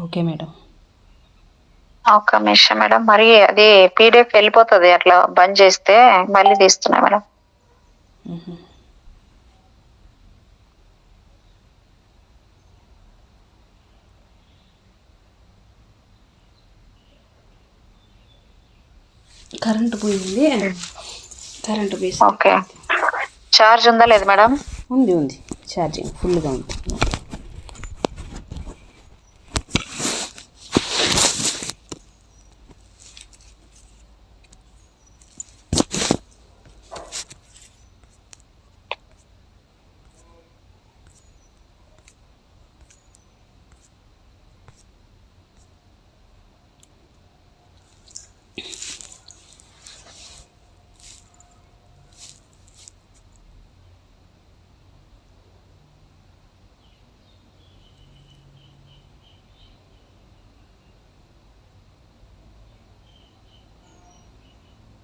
Okay madam. ఒక నిమిషం మేడం. మరి అది PDF వెళ్ళిపోతుంది అట్లా బంద్ చేస్తే. మళ్ళీ తీస్తున్నా మేడం. కరెంటు పోయింది. ఓకే, ఛార్జ్ ఉందా లేదు మేడం? ఉంది ఛార్జింగ్ ఫుల్గా ఉంది.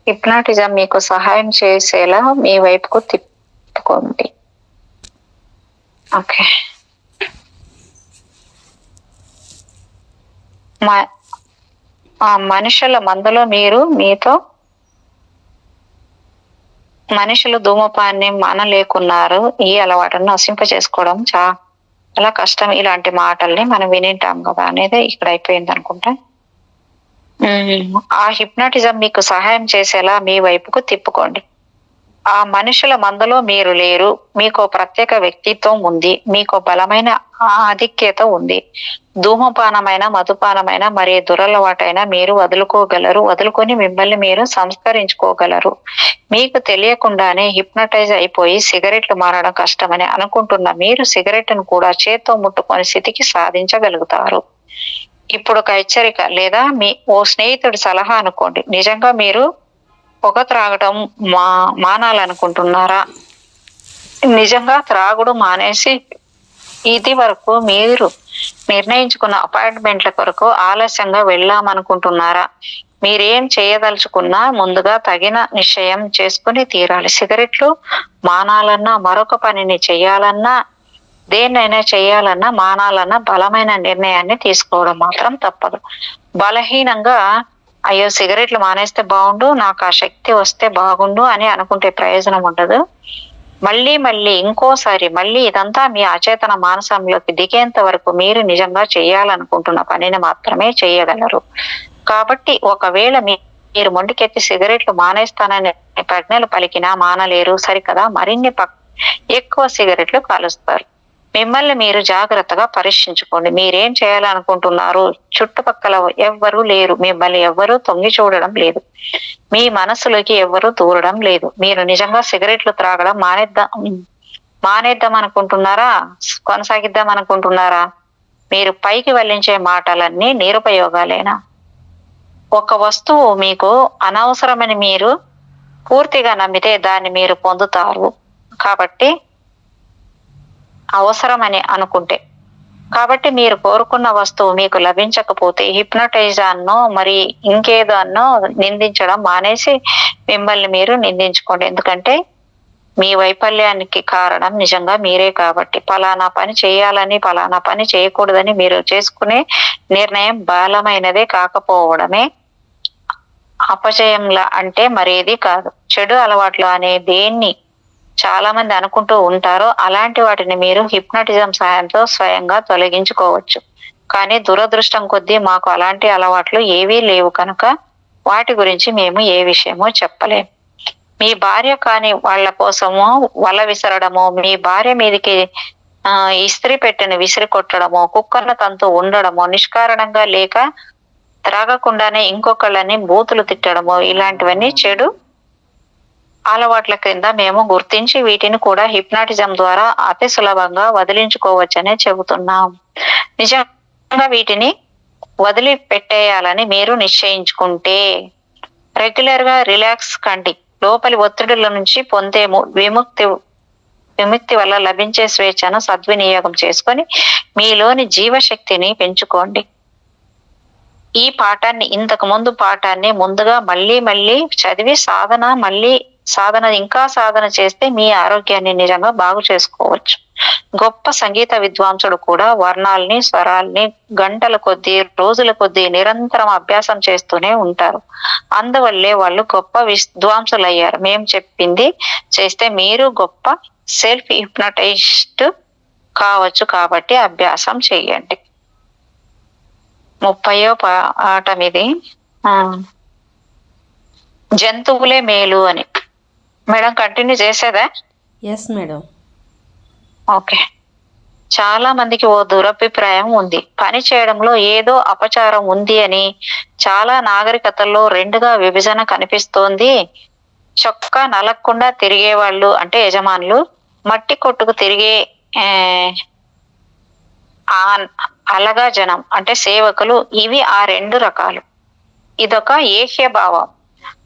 హిప్నాటిజం మీకు సహాయం చేసేలా మీ వైపుకు తిప్పుకోండి. ఓకే. ఆ మనుషుల మందులో మనుషులు ధూమపాన్ని మానలేకున్నారు. ఈ అలవాటును నశింపచేసుకోవడం చాలా కష్టం. ఇలాంటి మాటల్ని మనం వినింటాం కదా అనేది ఇక్కడ అయిపోయింది అనుకుంటా. ఆ హిప్నాటిజం మీకు సహాయం చేసేలా మీ వైపుకు తిప్పుకోండి. ఆ మనుషుల మందలో మీరు లేరు. మీకో ప్రత్యేక వ్యక్తిత్వం ఉంది. మీకో బలమైన ఆధిక్యత ఉంది. ధూమపానమైన, మధుపానమైన మరే దురలవాటైనా మీరు వదులుకొని మిమ్మల్ని మీరు సంస్కరించుకోగలరు. మీకు తెలియకుండానే హిప్నటైజ్ అయిపోయి సిగరెట్లు మారడం కష్టమని అనుకుంటున్న మీరు సిగరెట్ను కూడా చేత్తో ముట్టుకొని స్థితికి సాధించగలుగుతారు. ఇప్పుడు ఒక హెచ్చరిక లేదా ఓ స్నేహితుడి సలహా అనుకోండి. నిజంగా మీరు పొగ త్రాగటం మానాలనుకుంటున్నారా? నిజంగా త్రాగుడు మానేసి ఇది వరకు మీరు నిర్ణయించుకున్న అపాయింట్మెంట్ల కొరకు ఆలస్యంగా వెళ్ళామనుకుంటున్నారా? మీరేం చేయదలుచుకున్నా ముందుగా తగిన నిశ్చయం చేసుకుని తీరాలి. సిగరెట్లు మానాలన్నా, మరొక పనిని చెయ్యాలన్నా, దేన్నైనా చెయ్యాలన్నా, మానాలన్నా బలమైన నిర్ణయాన్ని తీసుకోవడం మాత్రం తప్పదు. బలహీనంగా అయ్యో సిగరెట్లు మానేస్తే బాగుండు, నాకు ఆ శక్తి వస్తే బాగుండు అని అనుకుంటే ప్రయోజనం ఉండదు. మళ్ళీ ఇంకోసారి ఇదంతా మీ అచేతన మానసంలోకి దిగేంత వరకు మీరు నిజంగా చెయ్యాలనుకుంటున్న పనిని మాత్రమే చెయ్యగలరు. కాబట్టి ఒకవేళ మీరు మొండికెత్తి సిగరెట్లు మానేస్తానని ప్రజ్ఞలు పలికినా మానలేరు సరికదా. మరిన్ని ఎక్కువ సిగరెట్లు కాలుస్తారు. మిమ్మల్ని మీరు జాగ్రత్తగా పరీక్షించుకోండి. మీరేం చేయాలనుకుంటున్నారు? చుట్టుపక్కల ఎవ్వరూ లేరు. మిమ్మల్ని ఎవ్వరూ తొంగి చూడడం లేదు. మీ మనసులోకి ఎవ్వరూ దూరడం లేదు. మీరు నిజంగా సిగరెట్లు త్రాగడం మానేద్దాం అనుకుంటున్నారా? కొనసాగిద్దాం అనుకుంటున్నారా? మీరు పైకి వల్లించే మాటలన్నీ నిరుపయోగాలేనా? ఒక వస్తువు మీకు అనవసరమని మీరు పూర్తిగా నమ్మితే దాన్ని మీరు పొందుతారు. కాబట్టి అవసరమని అనుకుంటే కాబట్టి మీరు కోరుకున్న వస్తువు మీకు లభించకపోతే హిప్నటైజాన్నో మరి ఇంకేదాన్నో నిందించడం మానేసి మిమ్మల్ని మీరు నిందించుకోండి. ఎందుకంటే మీ వైఫల్యానికి కారణం నిజంగా మీరే కాబట్టి. ఫలానా పని చేయాలని, ఫలానా పని చేయకూడదని మీరు చేసుకునే నిర్ణయం బలమైనదే కాకపోవడమే అపజయంలా అంటే మరేది కాదు. చెడు అలవాట్లు అనే దేన్ని చాలా మంది అనుకుంటూ ఉంటారో అలాంటి వాటిని మీరు హిప్నటిజం సహాయంతో స్వయంగా తొలగించుకోవచ్చు. కానీ దురదృష్టం కొద్దీ మాకు అలాంటి అలవాట్లు ఏవీ లేవు కనుక వాటి గురించి మేము ఏ విషయమో చెప్పలేం. మీ భార్య కాని వాళ్ళ కోసము వల విసరడమో, మీ భార్య మీదకి ఇస్త్రీ పెట్టిన విసిరి కొట్టడమో, కుక్కర్ల తంతు ఉండడమో, నిష్కారణంగా లేక త్రాగకుండానే ఇంకొకళ్ళని బూతులు తిట్టడమో ఇలాంటివన్నీ చెడు అలవాట్ల క్రింద మేము గుర్తించి వీటిని కూడా హిప్నాటిజం ద్వారా అతి సులభంగా వదిలించుకోవచ్చనే చెబుతున్నాం. నిజంగా వీటిని వదిలి పెట్టేయాలని మీరు నిశ్చయించుకుంటే రెగ్యులర్ గా రిలాక్స్ కండి. లోపలి ఒత్తిడుల నుంచి పొందే విముక్తి వల్ల లభించే స్వేచ్ఛను సద్వినియోగం చేసుకొని మీలోని జీవశక్తిని పెంచుకోండి. ఈ పాఠాన్ని ఇంతకు ముందు పాఠాన్ని ముందుగా మళ్ళీ చదివి ఇంకా సాధన చేస్తే మీ ఆరోగ్యాన్ని నిజంగా బాగు చేసుకోవచ్చు. గొప్ప సంగీత విద్వాంసుడు కూడా వర్ణాల్ని, స్వరాల్ని గంటల కొద్దీ, రోజుల కొద్దీ నిరంతరం అభ్యాసం చేస్తూనే ఉంటారు. అందువల్లే వాళ్ళు గొప్ప విద్వాంసులయ్యారు. మేము చెప్పింది చేస్తే మీరు గొప్ప సెల్ఫ్ హిప్నటైజ్డ్ కావచ్చు. కాబట్టి అభ్యాసం చెయ్యండి. 30వ పాఠం ఇది. జంతువులే మేలు అని. మేడం కంటిన్యూ చేసేదా? Yes madam. ఓకే. చాలా మందికి ఓ దురభిప్రాయం ఉంది. పని చేయడంలో ఏదో అపచారం ఉంది అని. చాలా నాగరికతల్లో రెండుగా విభజన కనిపిస్తోంది. చొక్కా నలక్కుండా తిరిగే వాళ్ళు అంటే యజమానులు, మట్టి కొట్టుకు తిరిగే అలగా జనం అంటే సేవకులు. ఇవి ఆ రెండు రకాలు. ఇదొక ఏహ్య భావం.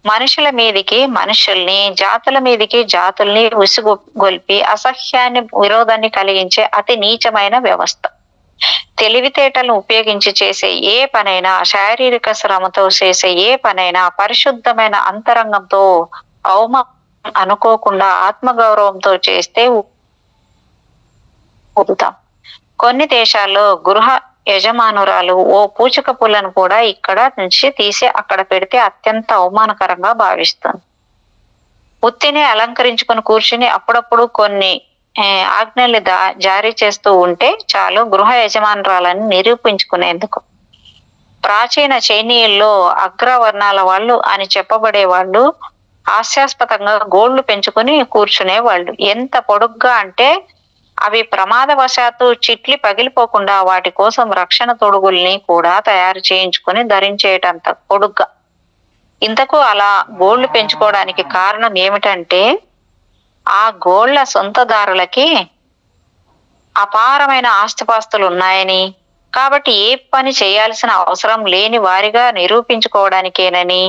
మనుషుల మీదికి మనుషుల్ని, జాతుల మీదికి జాతుల్ని ఉసిగొల్పి అసహ్యాన్ని, విరోధాన్ని కలిగించే అతి నీచమైన వ్యవస్థ. తెలివితేటలను ఉపయోగించి చేసే ఏ పనైనా, శారీరక శ్రమతో చేసే ఏ పనైనా పరిశుద్ధమైన అంతరంగంతో, అవమానం అనుకోకుండా ఆత్మగౌరవంతో చేస్తే పొందుతాం. కొన్ని దేశాల్లో గృహ యజమానురాలు ఓ పూచిక పుల్లను కూడా ఇక్కడ నుంచి తీసి అక్కడ పెడితే అత్యంత అవమానకరంగా భావిస్తుంది. ఉత్తిని అలంకరించుకుని కూర్చుని అప్పుడప్పుడు కొన్ని ఆజ్ఞలు జారీ చేస్తూ ఉంటే చాలు గృహ యజమానురాలని నిరూపించుకునేందుకు. ప్రాచీన చైనీయుల్లో అగ్రవర్ణాల వాళ్ళు అని చెప్పబడే వాళ్ళు హాస్యాస్పదంగా గోళ్లు పెంచుకుని కూర్చునేవాళ్ళు. ఎంత పొడుగ్గా అంటే అవి ప్రమాదవశాత్తు చిట్లి పగిలిపోకుండా వాటి కోసం రక్షణ తొడుగుల్ని కూడా తయారు చేయించుకుని ధరించేటంత పొడుగ్గా. ఇంతకు అలా గోళ్లు పెంచుకోవడానికి కారణం ఏమిటంటే ఆ గోళ్ల సొంతదారులకి అపారమైన ఆస్తిపాస్తులు ఉన్నాయని, కాబట్టి ఏ పని చేయాల్సిన అవసరం లేని వారిగా నిరూపించుకోవడానికేనని.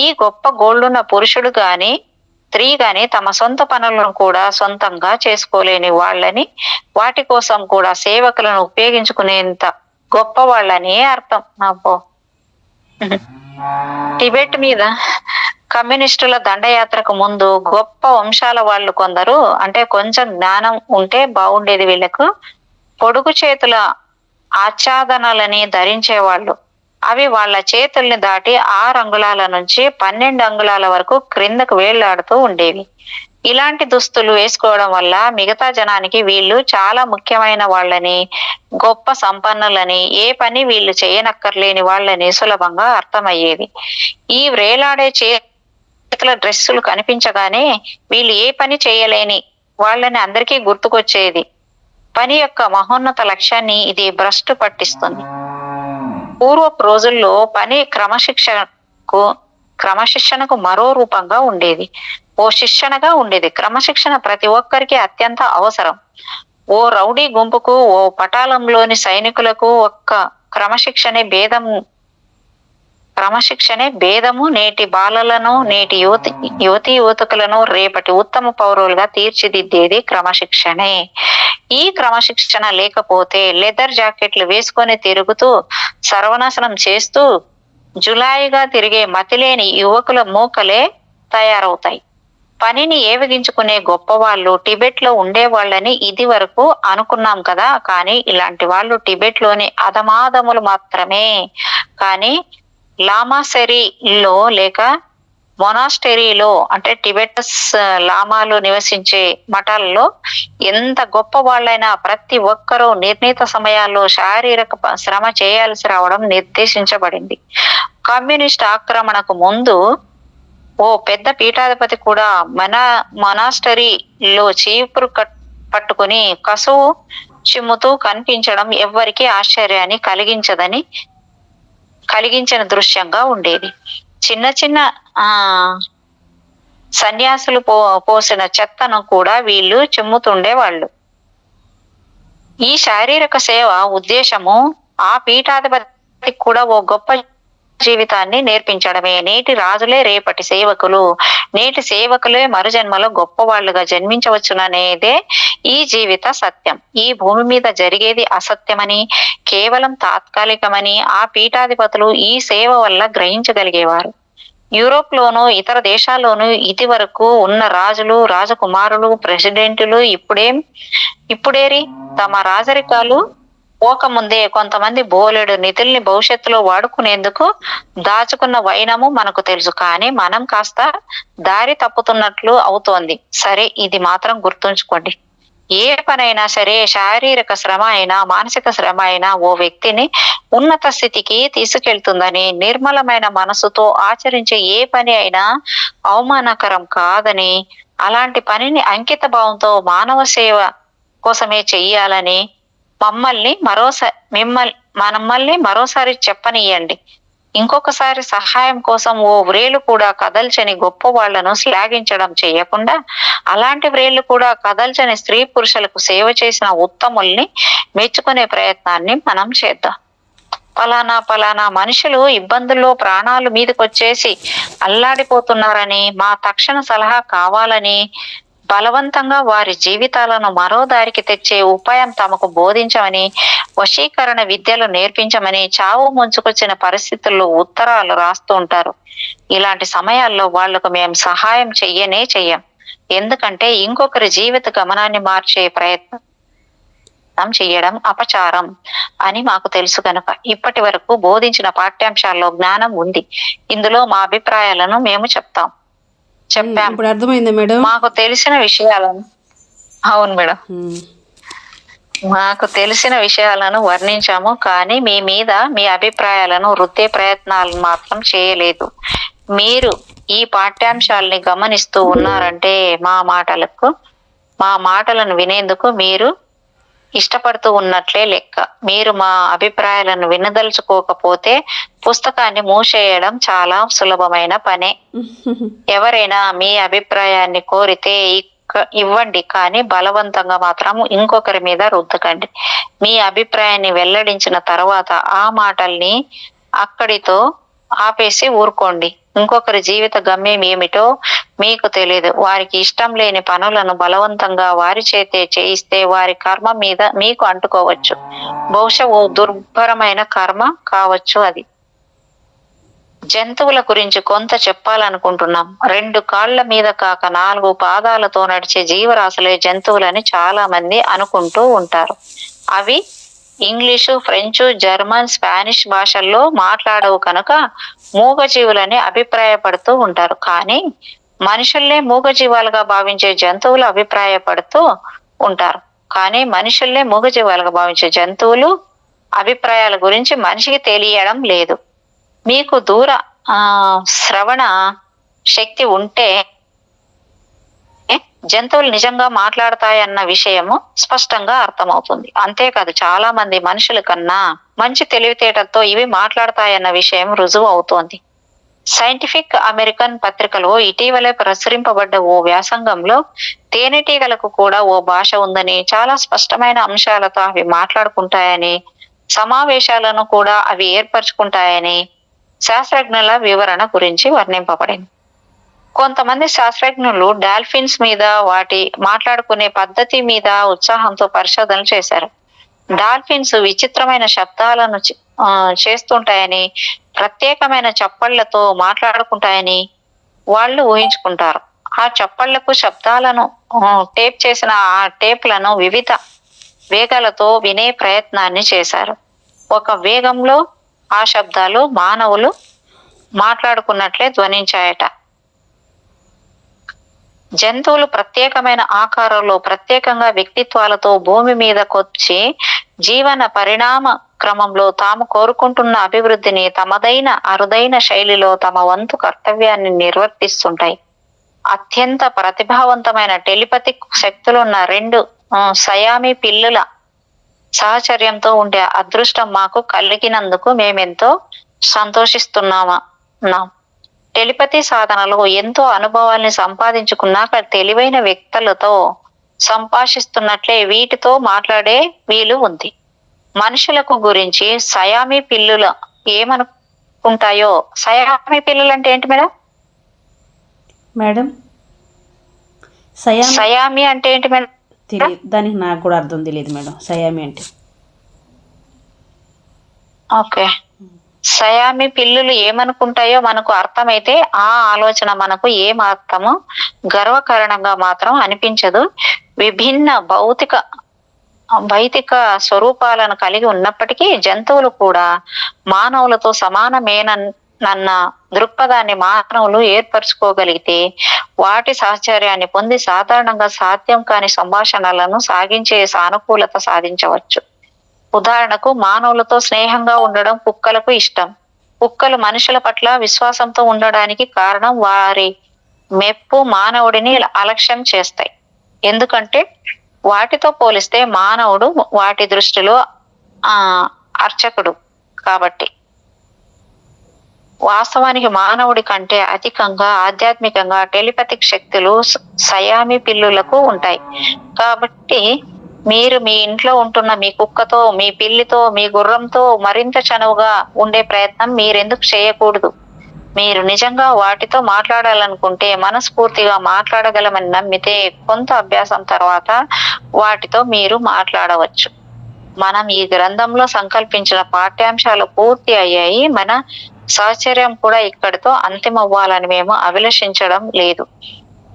ఈ గొప్ప గోళ్లున్న పురుషుడు గాని స్త్రీ గాని తమ సొంత పనులను కూడా సొంతంగా చేసుకోలేని వాళ్ళని, వాటి కోసం కూడా సేవకులను ఉపయోగించుకునేంత గొప్ప వాళ్ళని అర్థం. అబ్బో. టిబెట్ మీద కమ్యూనిస్టుల దండయాత్రకు ముందు గొప్ప వంశాల వాళ్ళు కొందరు, అంటే కొంచెం జ్ఞానం ఉంటే బాగుండేది వీళ్ళకు, పొడుగు చేతుల ఆచ్ఛాదనలని ధరించేవాళ్ళు. అవి వాళ్ళ చేతుల్ని దాటి 6 అంగుళాల నుంచి 12 అంగుళాల వరకు క్రిందకు వేళ్లాడుతూ ఉండేవి. ఇలాంటి దుస్తులు వేసుకోవడం వల్ల మిగతా జనానికి వీళ్ళు చాలా ముఖ్యమైన వాళ్ళని, గొప్ప సంపన్నులని, ఏ పని వీళ్ళు చేయనక్కర్లేని వాళ్ళని సులభంగా అర్థమయ్యేది. ఈ వ్రేలాడే చేతుల డ్రెస్సులు కనిపించగానే వీళ్ళు ఏ పని చేయలేని వాళ్ళని అందరికీ గుర్తుకొచ్చేది. పని యొక్క మహోన్నత లక్ష్యాన్ని ఇది భ్రష్టు పట్టిస్తుంది. పూర్వపు రోజుల్లో పని క్రమశిక్షణకు మరో రూపంగా ఉండేది. క్రమశిక్షణ ప్రతి ఒక్కరికి అత్యంత అవసరం. ఓ రౌడీ గుంపుకు, ఓ పటాలంలోని సైనికులకు ఒక్క క్రమశిక్షణే భేదము నేటి బాలలను, నేటి యువతులను రేపటి ఉత్తమ పౌరులుగా తీర్చిదిద్దేది క్రమశిక్షణే. ఈ క్రమశిక్షణ లేకపోతే లెదర్ జాకెట్లు వేసుకొని తిరుగుతూ సర్వనాశనం చేస్తూ జులాయిగా తిరిగే మతిలేని యువకుల మూకలే తయారవుతాయి. పనిని ఏవగించుకునే గొప్పవాళ్ళు టిబెట్ లో ఉండేవాళ్ళని ఇది వరకు అనుకున్నాం కదా. కానీ ఇలాంటి వాళ్ళు టిబెట్ లోని అధమాధములు మాత్రమే. కానీ లామాసెరీలో లేక మొనాస్టెరీలో, అంటే టిబెటస్ లామాలు నివసించే మఠాలలో ఎంత గొప్ప వాళ్ళైనా ప్రతి ఒక్కరూ నిర్ణీత సమయాల్లో శారీరక శ్రమ చేయాల్సి రావడం నిర్దేశించబడింది. కమ్యూనిస్ట్ ఆక్రమణకు ముందు ఓ పెద్ద పీఠాధిపతి కూడా మొనాస్టరీలో చీపురు పట్టుకుని కసువు చిమ్ముతూ కనిపించడం ఎవ్వరికీ ఆశ్చర్యాన్ని కలిగించిన దృశ్యంగా ఉండేది. చిన్న చిన్న సన్యాసులు పోసిన చెత్తను కూడా వీళ్ళు చిమ్ముతుండేవాళ్ళు. ఈ శారీరక సేవ ఉద్దేశము ఆ పీఠాధిపతికి కూడా ఓ గొప్ప జీవితాన్ని నేర్పించడమే. నేటి రాజులే రేపటి సేవకులు, నేటి సేవకులే మరుజన్మలో గొప్పవాళ్లుగా జన్మించవచ్చుననేదే ఈ జీవిత సత్యం. ఈ భూమి మీద జరిగేది అసత్యమని, కేవలం తాత్కాలికమని ఆ పీఠాధిపతులు ఈ సేవ వల్ల గ్రహించగలిగేవారు. యూరోప్ లోను ఇతర దేశాల్లోనూ ఇది వరకు ఉన్న రాజులు, రాజకుమారులు, ప్రెసిడెంట్లు ఇప్పుడేరి తమ రాజరికాలు పోకముందే కొంతమంది బోలెడు నిధుల్ని భవిష్యత్తులో వాడుకునేందుకు దాచుకున్న వైనము మనకు తెలుసు. కానీ మనం కాస్త దారి తప్పుతున్నట్లు అవుతోంది. సరే, ఇది మాత్రం గుర్తుంచుకోండి. ఏ పనైనా సరే, శారీరక శ్రమ అయినా మానసిక శ్రమ అయినా ఓ వ్యక్తిని ఉన్నత స్థితికి తీసుకెళ్తుందని, నిర్మలమైన మనసుతో ఆచరించే ఏ పని అయినా అవమానకరం కాదని, అలాంటి పనిని అంకిత భావంతో మానవ సేవ కోసమే చెయ్యాలని మమ్మల్ని మరోసారి చెప్పనీయండి. ఇంకొకసారి సహాయం కోసం ఓ వ్రేలు కూడా కదల్చని గొప్ప వాళ్లను శ్లాఘించడం చేయకుండా, అలాంటి వ్రేళ్లు కూడా కదల్చని స్త్రీ పురుషులకు సేవ చేసిన ఉత్తముల్ని మెచ్చుకునే ప్రయత్నాన్ని మనం చేద్దాం. పలానా మనుషులు ఇబ్బందుల్లో ప్రాణాలు మీదకొచ్చేసి అల్లాడిపోతున్నారని, మా తక్షణ సలహా కావాలని బలవంతంగా వారి జీవితాలను మరో దారికి తెచ్చే ఉపాయం తమకు బోధించమని, వశీకరణ విద్యలు నేర్పించమని చావు ముంచుకొచ్చిన పరిస్థితుల్లో ఉత్తరాలు రాస్తూ ఉంటారు. ఇలాంటి సమయాల్లో వాళ్లకు మేము సహాయం చెయ్యం. ఎందుకంటే ఇంకొకరి జీవిత గమనాన్ని మార్చే ప్రయత్నం చెయ్యడం అపచారం అని మాకు తెలుసు కనుక ఇప్పటి వరకు బోధించిన పాఠ్యాంశాల్లో జ్ఞానం ఉంది. ఇందులో మా అభిప్రాయాలను మేము చెప్పాం. ఇప్పుడు అర్థమైందా మేడం? మాకు తెలిసిన విషయాలను అవును మేడం, మాకు తెలిసిన విషయాలను వర్ణించాము, కానీ మీ మీద మీ అభిప్రాయాలను రుద్దే ప్రయత్నాలను మాత్రం చేయలేదు. మీరు ఈ పాఠ్యాంశాలని గమనిస్తూ ఉన్నారంటే మా మాటలను వినేందుకు మీరు ఇష్టపడుతూ ఉన్నట్లే లెక్క. మీరు మా అభిప్రాయాలను వినదలుచుకోకపోతే పుస్తకాన్ని మూసేయడం చాలా సులభమైన పనే. ఎవరైనా మీ అభిప్రాయాన్ని కోరితే ఇవ్వండి, కానీ బలవంతంగా మాత్రం ఇంకొకరి మీద రుద్దకండి. మీ అభిప్రాయాన్ని వెల్లడించిన తర్వాత ఆ మాటల్ని అక్కడితో ఆపేసి ఊరుకోండి. ఇంకొకరి జీవిత గమ్యం ఏమిటో మీకు తెలియదు. వారికి ఇష్టం లేని పనులను బలవంతంగా వారి చేతే చేయిస్తే వారి కర్మ మీద మీకు అంటుకోవచ్చు. బహుశా ఓ దుర్భరమైన కర్మ కావచ్చు అది. జంతువుల గురించి కొంత చెప్పాలనుకుంటున్నాం. 2 కాళ్ల మీద కాక 4 పాదాలతో నడిచే జీవరాశులే జంతువులని చాలా మంది అనుకుంటూ ఉంటారు. అవి ఇంగ్లీషు, ఫ్రెంచు, జర్మన్, స్పానిష్ భాషల్లో మాట్లాడవు కనుక మూగజీవులని అభిప్రాయపడుతూ ఉంటారు. కానీ మనుషుల్నే మూగజీవాలుగా భావించే జంతువులు అభిప్రాయాల గురించి మనిషికి తెలియడం లేదు. మీకు దూర శ్రవణ శక్తి ఉంటే జంతువులు నిజంగా మాట్లాడతాయన్న విషయము స్పష్టంగా అర్థమవుతుంది. అంతేకాదు, చాలా మంది మనుషుల కన్నా మంచి తెలివితేటలతో ఇవి మాట్లాడతాయన్న విషయం రుజువు అవుతోంది. సైంటిఫిక్ అమెరికన్ పత్రికలో ఇటీవలే ప్రచురింపబడ్డ ఓ వ్యాసంగంలో తేనెటీగలకు కూడా ఓ భాష ఉందని, చాలా స్పష్టమైన అంశాలతో అవి మాట్లాడుకుంటాయని, సమావేశాలను కూడా అవి ఏర్పరచుకుంటాయని శాస్త్రజ్ఞుల వివరణ గురించి వర్ణింపబడింది. కొంతమంది శాస్త్రజ్ఞులు డాల్ఫిన్స్ మీద, వాటి మాట్లాడుకునే పద్ధతి మీద ఉత్సాహంతో పరిశోధనలు చేశారు. డాల్ఫిన్స్ విచిత్రమైన శబ్దాలను చేస్తుంటాయని, ప్రత్యేకమైన చప్పళ్లతో మాట్లాడుకుంటాయని వాళ్ళు ఊహించుకుంటారు. ఆ చప్పళ్లకు శబ్దాలను టేప్ చేసిన ఆ టేప్లను వివిధ వేగాలతో వినే ప్రయత్నాన్ని చేశారు. ఒక వేగంలో ఆ శబ్దాలు మానవులు మాట్లాడుకున్నట్లే ధ్వనించాయట. జంతువులు ప్రత్యేకమైన ఆకారంలో, ప్రత్యేకంగా వ్యక్తిత్వాలతో భూమి మీదకొచ్చి జీవన పరిణామ క్రమంలో తాము కోరుకుంటున్న అభివృద్ధిని తమదైన అరుదైన శైలిలో తమ వంతు కర్తవ్యాన్ని నిర్వర్తిస్తుంటాయి. అత్యంత ప్రతిభావంతమైన టెలిపతిక్ శక్తులున్న 2 సయామీ పిల్లుల సహచర్యంతో ఉండే అదృష్టం మాకు కలిగినందుకు మేమెంతో సంతోషిస్తున్నాం. టెలిపతి సాధనలో ఎంతో అనుభవాల్ని సంపాదించుకున్నాక తెలివైన వ్యక్తులతో సంభాషిస్తున్నట్లే వీటితో మాట్లాడే వీలు ఉంది. మనుషులకు గురించి సయామీ పిల్లుల ఏమనుకుంటాయో. సయామీ పిల్లులు అంటే ఏంటి మేడం? సయామీ అంటే ఏంటి మేడం? దానికి నాకు కూడా అర్థం తెలియదు మేడం. సయామీ అంటే ఓకే, సయామీ పిల్లులు ఏమనుకుంటాయో మనకు అర్థమైతే ఆ ఆలోచన మనకు ఏం అర్థము గర్వకారణంగా మాత్రం అనిపించదు. విభిన్న భౌతిక స్వరూపాలను కలిగి ఉన్నప్పటికీ జంతువులు కూడా మానవులతో సమానమేనన్న దృక్పథాన్ని మానవులు ఏర్పరచుకోగలిగితే వాటి సహచర్యాన్ని పొంది సాధారణంగా సాధ్యం కాని సంభాషణలను సాగించే సానుకూలత సాధించవచ్చు. ఉదాహరణకు, మానవులతో స్నేహంగా ఉండడం కుక్కలకు ఇష్టం. కుక్కలు మనుషుల పట్ల విశ్వాసంతో ఉండడానికి కారణం వారి మెప్పు మానవుడిని అలక్ష్యం చేస్తాయి. ఎందుకంటే వాటితో పోలిస్తే మానవుడు వాటి దృష్టిలో అర్చకుడు కాబట్టి. వాస్తవానికి మానవుడి కంటే అధికంగా ఆధ్యాత్మికంగా టెలిపతిక్ శక్తులు సయామీ పిల్లులకు ఉంటాయి. కాబట్టి మీరు మీ ఇంట్లో ఉంటున్న మీ కుక్కతో, మీ పిల్లితో, మీ గుర్రంతో మరింత చనువుగా ఉండే ప్రయత్నం మీరెందుకు చేయకూడదు? మీరు నిజంగా వాటితో మాట్లాడాలనుకుంటే మనస్ఫూర్తిగా మాట్లాడగలమని నమ్మితే కొంత అభ్యాసం తర్వాత వాటితో మీరు మాట్లాడవచ్చు. మనం ఈ గ్రంథంలో సంకల్పించిన పాఠ్యాంశాలు పూర్తి అయ్యాయి. మన సహచర్యం కూడా ఇక్కడితో అంతిమవ్వాలని మేము అభిలషించడం లేదు.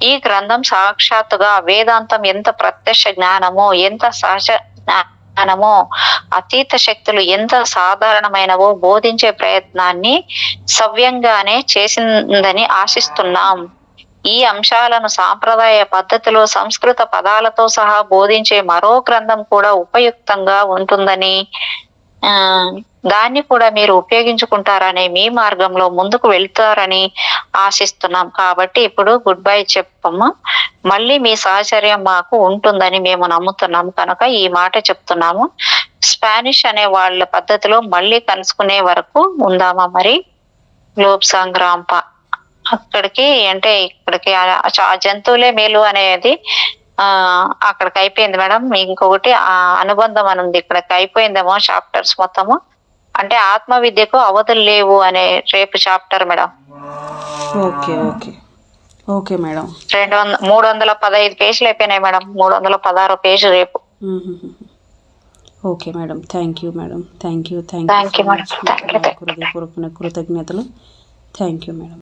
ఈ గ్రంథం సాక్షాత్తుగా వేదాంతం ఎంత ప్రత్యక్ష జ్ఞానమో, ఎంత సహజ జ్ఞానమో, అతీత శక్తులు ఎంత సాధారణమైనవో బోధించే ప్రయత్నాన్ని సవ్యంగానే చేసిందని ఆశిస్తున్నాం. ఈ అంశాలను సాంప్రదాయ పద్ధతిలో సంస్కృత పదాలతో సహా బోధించే మరో గ్రంథం కూడా ఉపయుక్తంగా ఉంటుందని, దాన్ని కూడా మీరు ఉపయోగించుకుంటారని, మీ మార్గంలో ముందుకు వెళ్తారని ఆశిస్తున్నాం. కాబట్టి ఇప్పుడు గుడ్ బై చెప్పము. మళ్ళీ మీ సహచర్యం మాకు ఉంటుందని మేము నమ్ముతున్నాము కనుక ఈ మాట చెప్తున్నాము. స్పానిష్ అనే వాళ్ళ పద్ధతిలో మళ్ళీ కలుసుకునే వరకు ఉందామా మరి. గ్లోబ్ సంగ్రాంప అక్కడికి అంటే ఇక్కడికి ఆ జంతువులే మేలు అనేది అక్కడికి అయిపోయింది మేడం. ఇంకొకటి ఆ అనుబంధం అని ఉంది, ఇక్కడికి అయిపోయిందేమో చాప్టర్స్ మొత్తము. అంటే ఆత్మ విద్యకు అవధులు లేవు అనే రేపు chapter madam. Okay okay okay madam. 315 పేజీలు అయిపోయినాయి మేడం. 316 పేజీ రేపు. Okay madam, thank you madam. Thank you madam. హృదయపూర్వకమైన కృతజ్ఞతలు. Thank you madam.